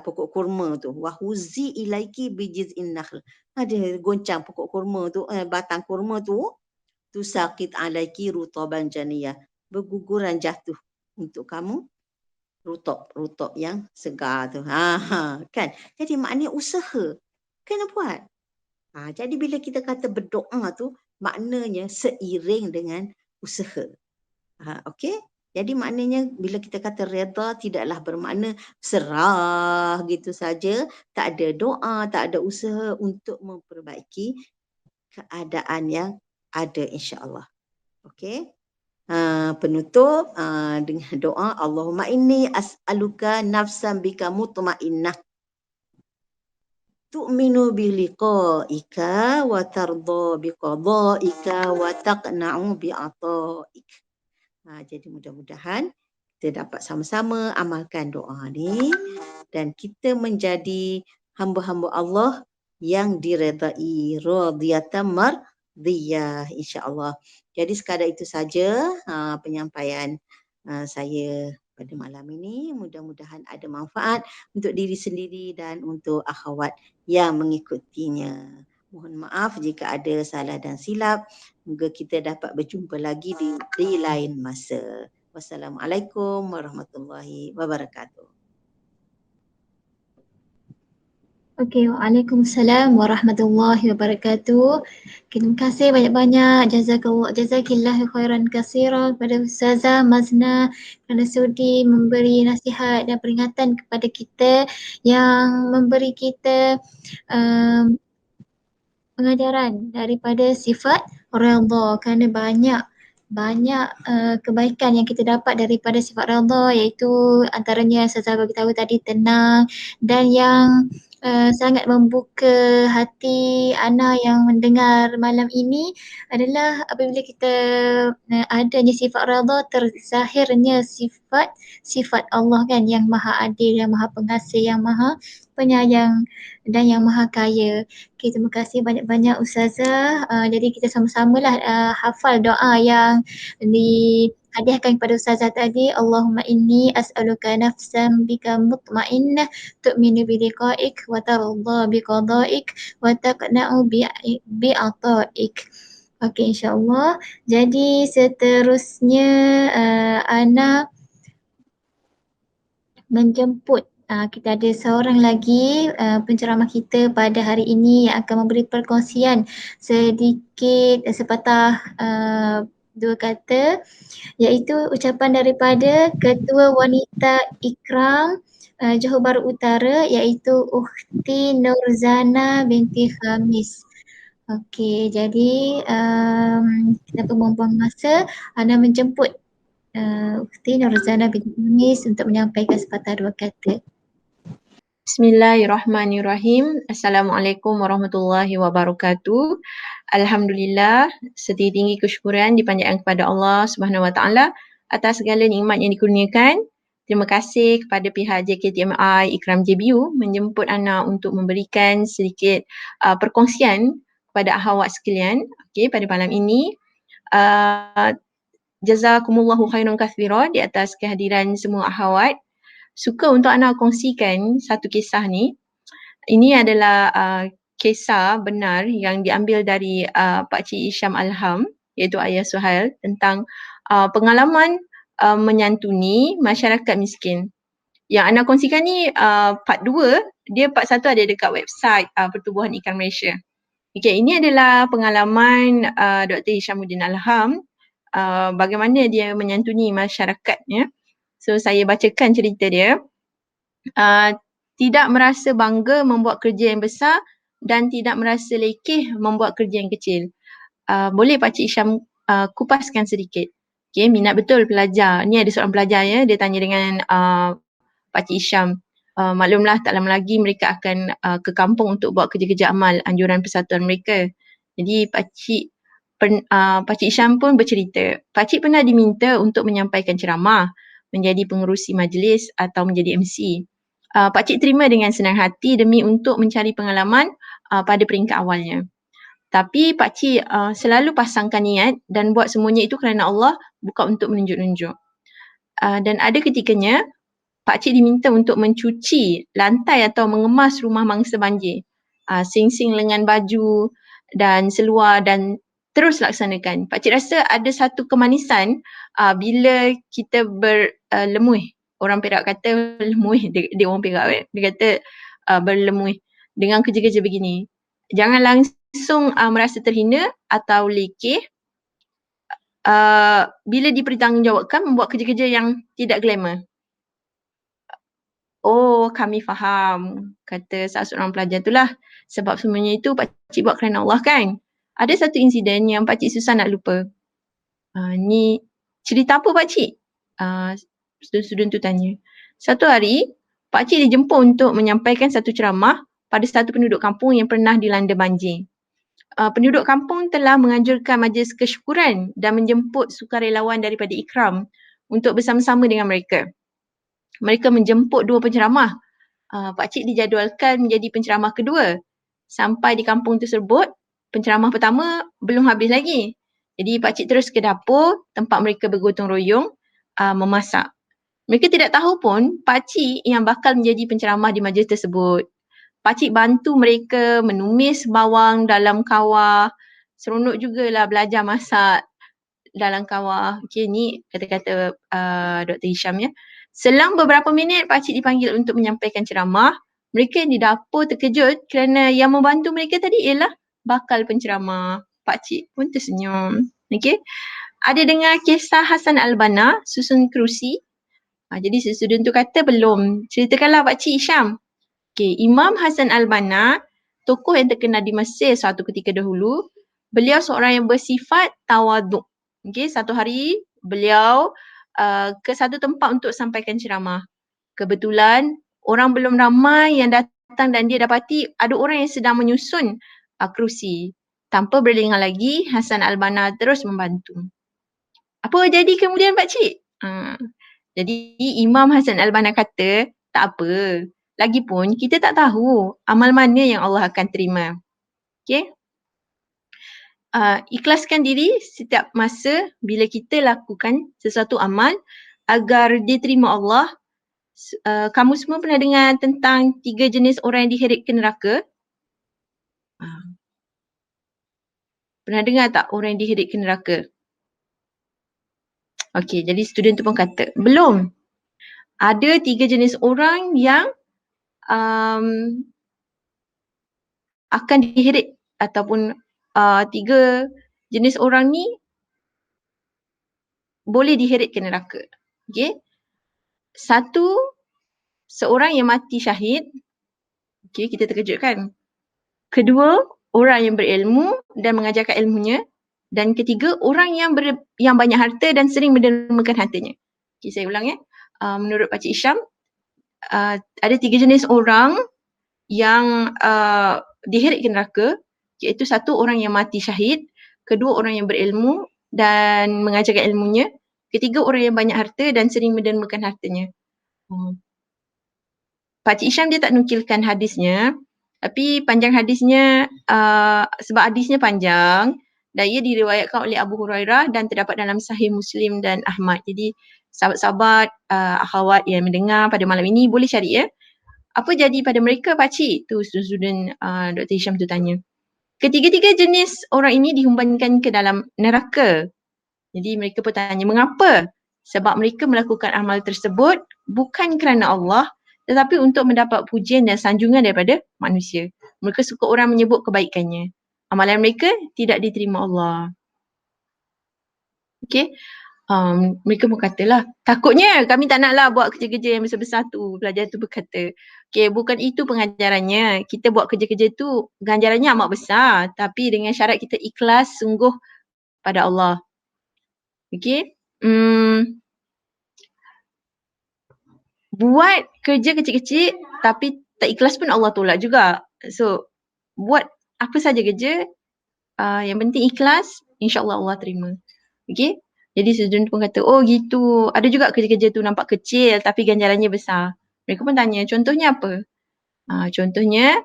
pokok kurma tu. Wahuzi ilaiki bijiz'in nakhl. Dia goncang pokok kurma tu, batang kurma tu sakit alaiki rutaban janiyah. Berguguran jatuh untuk kamu rutab yang segar tu. Kan? Jadi maknanya usaha. Kena buat. Jadi bila kita kata berdoa tu, maknanya seiring dengan usaha. Okey? Jadi maknanya bila kita kata redha tidaklah bermakna serah gitu saja, tak ada doa, tak ada usaha untuk memperbaiki keadaan yang ada insya-Allah. Okey? Penutup dengan doa Allahumma inni as'aluka nafsan bika mutmainnah tu'minu biliqa'ika wa tardha biqada'ika wa taqna'u bi'ata'ika. Jadi mudah-mudahan kita dapat sama-sama amalkan doa ni dan kita menjadi hamba-hamba Allah yang diredai, radiyatan mardiyah insya-Allah. Jadi sekadar itu saja penyampaian saya pada malam ini. Mudah-mudahan ada manfaat untuk diri sendiri dan untuk akhwat yang mengikutinya. Mohon maaf jika ada salah dan silap. Moga kita dapat berjumpa lagi di lain masa. Wassalamualaikum warahmatullahi wabarakatuh. Okey, waalaikumsalam warahmatullahi wabarakatuh. Terima kasih banyak-banyak. Jazakillahu khairan katsiran kepada Ustazah Mazna kerana sudi memberi nasihat dan peringatan kepada kita yang memberi kita pengajaran daripada sifat redha kerana banyak kebaikan yang kita dapat daripada sifat redha iaitu antaranya Ustazah bagi tahu tadi tenang dan yang sangat membuka hati Ana yang mendengar malam ini adalah apabila kita adanya sifat redha terzahirnya sifat Allah kan yang maha adil, yang maha pengasih, yang maha penyayang dan yang maha kaya. Okay, terima kasih banyak-banyak Ustazah. Jadi kita sama-samalah hafal doa yang dihadiahkan kepada Ustazah tadi. Allahumma inni as'aluka nafsan bika mutmainnah tu'minu biliqa'ik wa tarda biqada'ik wa taqna'u bi'ata'ik. Okey, insyaAllah. Jadi seterusnya Ana menjemput kita ada seorang lagi penceramah kita pada hari ini yang akan memberi perkongsian sedikit sepatah dua kata, iaitu ucapan daripada Ketua Wanita Ikram Johor Bahru Utara, iaitu Ukhti Nurzana binti Khamis. Okey, jadi tanpa membuang masa, Ana menjemput Ukhti Nurzana binti Khamis untuk menyampaikan sepatah dua kata. Bismillahirrahmanirrahim. Assalamualaikum warahmatullahi wabarakatuh. Alhamdulillah, setinggi-tinggi kesyukuran dipanjatkan kepada Allah Subhanahu Wa Taala atas segala nikmat yang dikurniakan. Terima kasih kepada pihak JKTMI Ikram JBU menjemput Ana untuk memberikan sedikit perkongsian kepada akhwat sekalian. Okey, pada malam ini jazakumullahu khairan katsira di atas kehadiran semua akhwat. Suka untuk Ana kongsikan satu kisah ni. Ini adalah kisah benar yang diambil dari Pakcik Isham Alham, iaitu ayah Suhail, tentang pengalaman menyantuni masyarakat miskin. Yang Ana kongsikan ni part 2, dia part 1 ada dekat website Pertubuhan Ikan Malaysia. Okay, ini adalah pengalaman Dr. Hishamuddin Alham, bagaimana dia menyantuni masyarakatnya. So saya bacakan cerita dia. Tidak merasa bangga membuat kerja yang besar dan tidak merasa lekeh membuat kerja yang kecil. Boleh Pakcik Isham kupaskan sedikit? Okay, minat betul pelajar. Ni ada seorang pelajar ya, dia tanya dengan Pakcik Isham. Maklumlah tak lama lagi mereka akan ke kampung untuk buat kerja-kerja amal anjuran persatuan mereka. Jadi Pakcik Isham pun bercerita, Pakcik pernah diminta untuk menyampaikan ceramah, menjadi pengerusi majlis atau menjadi MC. Pakcik terima dengan senang hati demi untuk mencari pengalaman pada peringkat awalnya. Tapi Pakcik selalu pasangkan niat dan buat semuanya itu kerana Allah, bukan untuk menunjuk-nunjuk. Dan ada ketikanya Pakcik diminta untuk mencuci lantai atau mengemas rumah mangsa banjir. Sing-sing lengan baju dan seluar dan terus laksanakan. Pakcik rasa ada satu kemanisan bila kita berlemuih. Orang Perak kata lemuih, dia orang Perak. Dia kata berlemuih dengan kerja-kerja begini. Jangan langsung merasa terhina atau lekeh bila dipertanggungjawabkan membuat kerja-kerja yang tidak glamour. Oh, kami faham, kata salah seorang pelajar itulah. Sebab semuanya itu Pakcik buat kerana Allah kan. Ada satu insiden yang Pakcik susah nak lupa. Ni cerita apa Pakcik? Student tu tanya. Satu hari, Pakcik dijemput untuk menyampaikan satu ceramah pada satu penduduk kampung yang pernah dilanda banjir. Penduduk kampung telah menganjurkan majlis kesyukuran dan menjemput sukarelawan daripada Ikram untuk bersama-sama dengan mereka. Mereka menjemput dua penceramah. Pakcik dijadualkan menjadi penceramah kedua. Sampai di kampung tersebut, penceramah pertama belum habis lagi. Jadi Pakcik terus ke dapur tempat mereka bergotong royong memasak. Mereka tidak tahu pun Pakcik yang bakal menjadi penceramah di majlis tersebut. Pakcik bantu mereka menumis bawang dalam kawah. Seronok jugalah belajar masak dalam kawah. Okay, ni kata-kata Dr. Hisham ya. Selang beberapa minit Pakcik dipanggil untuk menyampaikan ceramah. Mereka di dapur terkejut kerana yang membantu mereka tadi ialah bakal penceramah. Pakcik pun tersenyum. Okay. Ada dengar kisah Hasan Al-Banna susun kerusi? Jadi student tu kata belum. Ceritakanlah Pakcik Hisham. Okay, Imam Hasan Al-Banna, tokoh yang terkenal di Mesir suatu ketika dahulu. Beliau seorang yang bersifat tawaduk. Okay, satu hari beliau ke satu tempat untuk sampaikan ceramah. Kebetulan orang belum ramai yang datang dan dia dapati ada orang yang sedang menyusun kerusi. Tanpa berlengah lagi, Hasan Al-Banna terus membantu. Apa jadi kemudian Pakcik? Jadi Imam Hasan Al-Banna kata, tak apa, Lagipun kita tak tahu amal mana yang Allah akan terima. Okay? Ikhlaskan diri setiap masa bila kita lakukan sesuatu amal agar diterima Allah. Kamu semua pernah dengar tentang 3 jenis orang yang diheret ke neraka? Pernah dengar tak orang yang diheret ke neraka? Okey, jadi student tu pun kata, belum. Ada 3 jenis orang yang akan diheret ataupun 3 jenis orang ni boleh diheret ke neraka. Okey. Satu, seorang yang mati syahid. Okey, kita terkejut kan? Kedua, orang yang berilmu dan mengajarkan ilmunya. Dan ketiga, orang yang banyak harta dan sering mendermakan hartanya. Okey, saya ulang ya. Menurut Pakcik Isham, ada 3 jenis orang yang diheret ke neraka, iaitu satu, orang yang mati syahid. Kedua, orang yang berilmu dan mengajarkan ilmunya. Ketiga, orang yang banyak harta dan sering mendermakan hartanya. Pakcik Isham dia tak nukilkan hadisnya, tapi panjang hadisnya sebab hadisnya panjang dan ia diriwayatkan oleh Abu Hurairah dan terdapat dalam Sahih Muslim dan Ahmad. Jadi sahabat-sahabat, akhwat yang mendengar pada malam ini boleh cari ya. Apa jadi pada mereka pakcik? Tu student Dr. Hisham tu tanya. Ketiga-tiga jenis orang ini dihumbankan ke dalam neraka. Jadi mereka bertanya, mengapa? Sebab mereka melakukan amal tersebut bukan kerana Allah, tetapi untuk mendapat pujian dan sanjungan daripada manusia. Mereka suka orang menyebut kebaikannya. Amalan mereka tidak diterima Allah. Okey. Mereka pun katalah, takutnya kami tak naklah buat kerja-kerja yang besar-besar tu. Pelajar tu berkata, okey, bukan itu pengajarannya. Kita buat kerja-kerja tu ganjarannya amat besar, tapi dengan syarat kita ikhlas sungguh pada Allah. Okey. Buat kerja kecil-kecil tapi tak ikhlas pun Allah tolak juga. So, buat apa saja kerja, yang penting ikhlas, insya-Allah Allah terima. Okey? Jadi student pun kata, oh gitu. Ada juga kerja-kerja tu nampak kecil tapi ganjarannya besar. Mereka pun tanya, contohnya apa? Contohnya,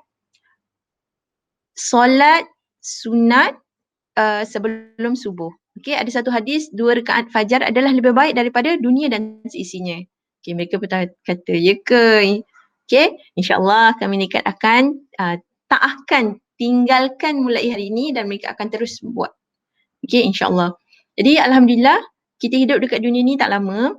solat sunat sebelum subuh. Okey, ada satu hadis, 2 rakaat fajar adalah lebih baik daripada dunia dan seisinya. Okey, mereka pun kata, ya ke? Okey, insya-Allah kami niat akan tak akan tinggalkan mulai hari ini dan mereka akan terus buat. Okey, insya-Allah. Jadi alhamdulillah kita hidup dekat dunia ni tak lama.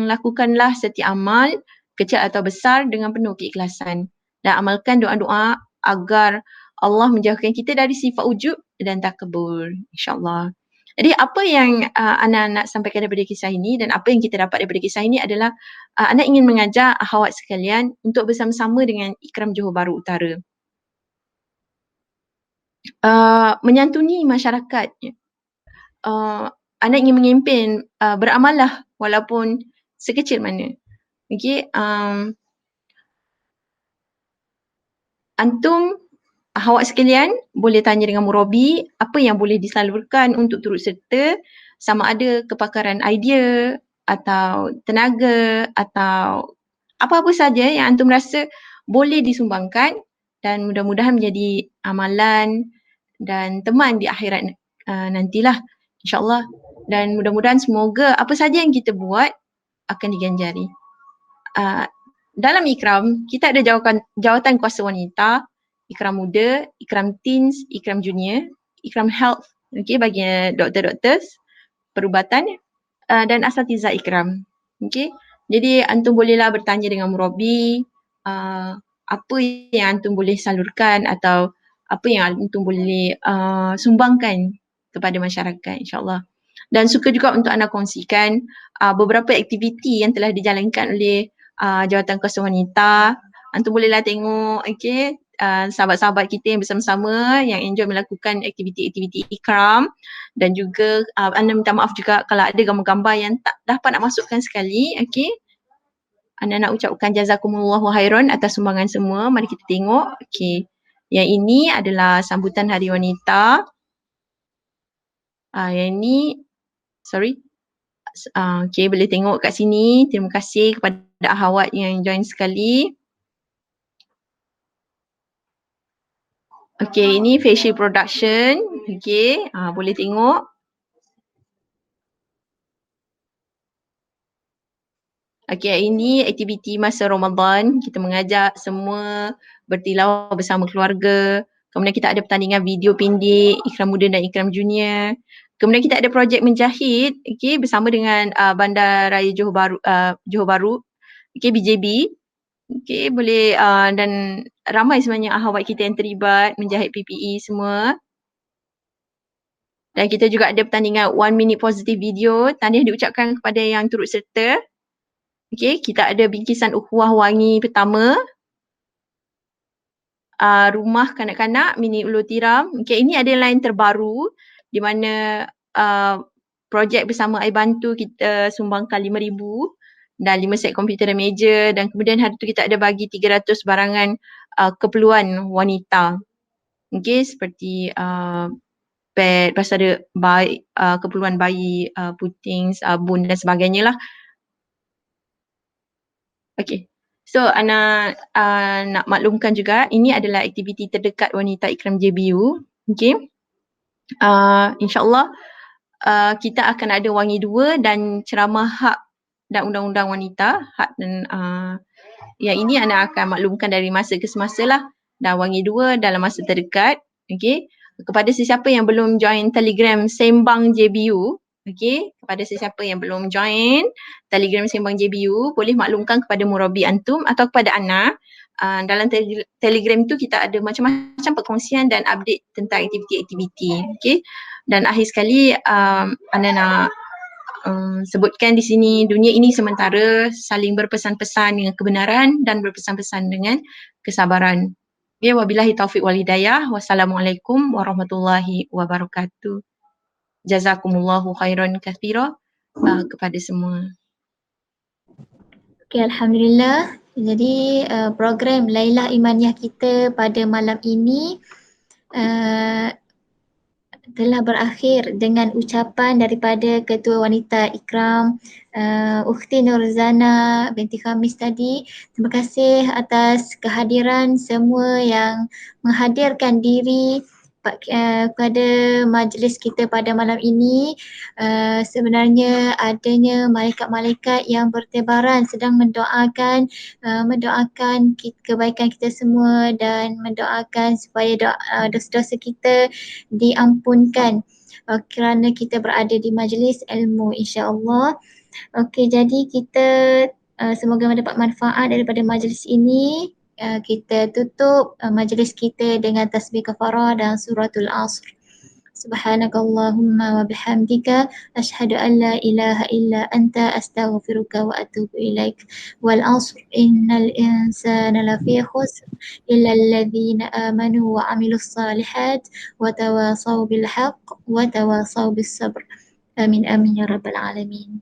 Lakukanlah setiap amal kecil atau besar dengan penuh keikhlasan dan amalkan doa-doa agar Allah menjauhkan kita dari sifat ujub dan takabur, insya-Allah. Jadi apa yang anak-anak sampaikan daripada kisah ini dan apa yang kita dapat daripada kisah ini adalah anak ingin mengajak akhwat sekalian untuk bersama-sama dengan Ikram Johor Bahru Utara menyantuni masyarakat. Anak ingin mengimpin beramallah walaupun sekecil mana. Okey, antum akhwat sekalian boleh tanya dengan murabi apa yang boleh disalurkan untuk turut serta, sama ada kepakaran idea atau tenaga atau apa-apa saja yang antum rasa boleh disumbangkan dan mudah-mudahan menjadi amalan dan teman di akhirat nantilah, insya-Allah. Dan mudah-mudahan semoga apa saja yang kita buat akan diganjari. Dalam Ikram, kita ada jawatan kuasa wanita, Ikram muda, Ikram teens, Ikram junior, Ikram health, okey, bagi doktor-doktor perubatan dan asatiza Ikram. Okey. Jadi antum bolehlah bertanya dengan murabi apa yang antum boleh salurkan atau apa yang antum boleh sumbangkan kepada masyarakat, insya-Allah. Dan suka juga untuk anda kongsikan beberapa aktiviti yang telah dijalankan oleh Jawatan Kuasa Wanita. Antum bolehlah tengok, okey, sahabat-sahabat kita yang bersama-sama yang enjoy melakukan aktiviti-aktiviti Ikram, dan juga anda minta maaf juga kalau ada gambar-gambar yang tak dapat nak masukkan sekali, okey. Anda nak ucapkan jazakumullahu khairan atas sumbangan semua. Mari kita tengok. Okey. Yang ini adalah sambutan Hari Wanita. Yang ini okey, boleh tengok kat sini. Terima kasih kepada akhwat yang join sekali. Okay, ini facial production. Okay, boleh tengok. Okay, ini aktiviti masa Ramadan. Kita mengajak semua bertilawah bersama keluarga. Kemudian kita ada pertandingan video pendek, Ikram Muda dan Ikram Junior. Kemudian kita ada projek menjahit, okay, bersama dengan Bandaraya Johor Bahru, okay, BJB. Okay, boleh dan ramai sebenarnya ahawat kita yang terlibat menjahit PPE semua. Dan kita juga ada pertandingan 1 minute positive video. Tahniah diucapkan kepada yang turut serta. Okay, kita ada bingkisan ukhuwah wangi pertama. Rumah kanak-kanak mini Ulu Tiram. Okay, ini adalah yang terbaru di mana projek bersama Air Bantu kita sumbangkan 5,000 dan 5 set komputer dan meja, dan kemudian hari tu kita ada bagi 300 barangan keperluan wanita. Okay, seperti pad, lepas ada keperluan bayi, puting, sabun dan sebagainya lah. Okay. So Ana nak maklumkan juga ini adalah aktiviti terdekat wanita Ikram JBU. Okay. InsyaAllah kita akan ada wangi 2 dan ceramah hak dan undang-undang wanita. Hak dan yang ini Ana akan maklumkan dari masa ke semasa lah. Dan wangi 2 dalam masa terdekat. Okay. Kepada sesiapa yang belum join Telegram Sembang JBU, okay, kepada sesiapa yang belum join Telegram Sembang JBU, boleh maklumkan kepada Murabi Antum atau kepada Ana. Dalam Telegram tu kita ada macam-macam perkongsian dan update tentang aktiviti-aktiviti. Okay. Dan akhir sekali Ana nak sebutkan di sini, dunia ini sementara, saling berpesan-pesan dengan kebenaran dan berpesan-pesan dengan kesabaran. Ya, wabillahi taufiq wal hidayah. Wassalamualaikum warahmatullahi wabarakatuh. Jazakumullahu khairan katsira kepada semua. Okay, Alhamdulillah. Jadi program Lailah Imaniah kita pada malam ini telah berakhir dengan ucapan daripada Ketua Wanita Ikram, Ukhti Nurzana binti Khamis tadi. Terima kasih atas kehadiran semua yang menghadirkan diri pada majlis kita pada malam ini. Sebenarnya adanya malaikat-malaikat yang bertebaran sedang mendoakan kebaikan kita semua dan mendoakan supaya dosa-dosa kita diampunkan kerana kita berada di majlis ilmu, insya-Allah. Okey, jadi kita semoga mendapat manfaat daripada majlis ini. Kita tutup majlis kita dengan tasbih kafarah dan suratul Asr. Subhanakallahumma wa bihamdika asyhadu an la ilaha illa anta astaghfiruka wa atubu ilaik. Wal 'asr innal insana lafi khusr illa alladhina amanu wa 'amilus salihat wa tawasaw bil haqq wa tawasaw bis sabr. Amin amin ya rabbal alamin.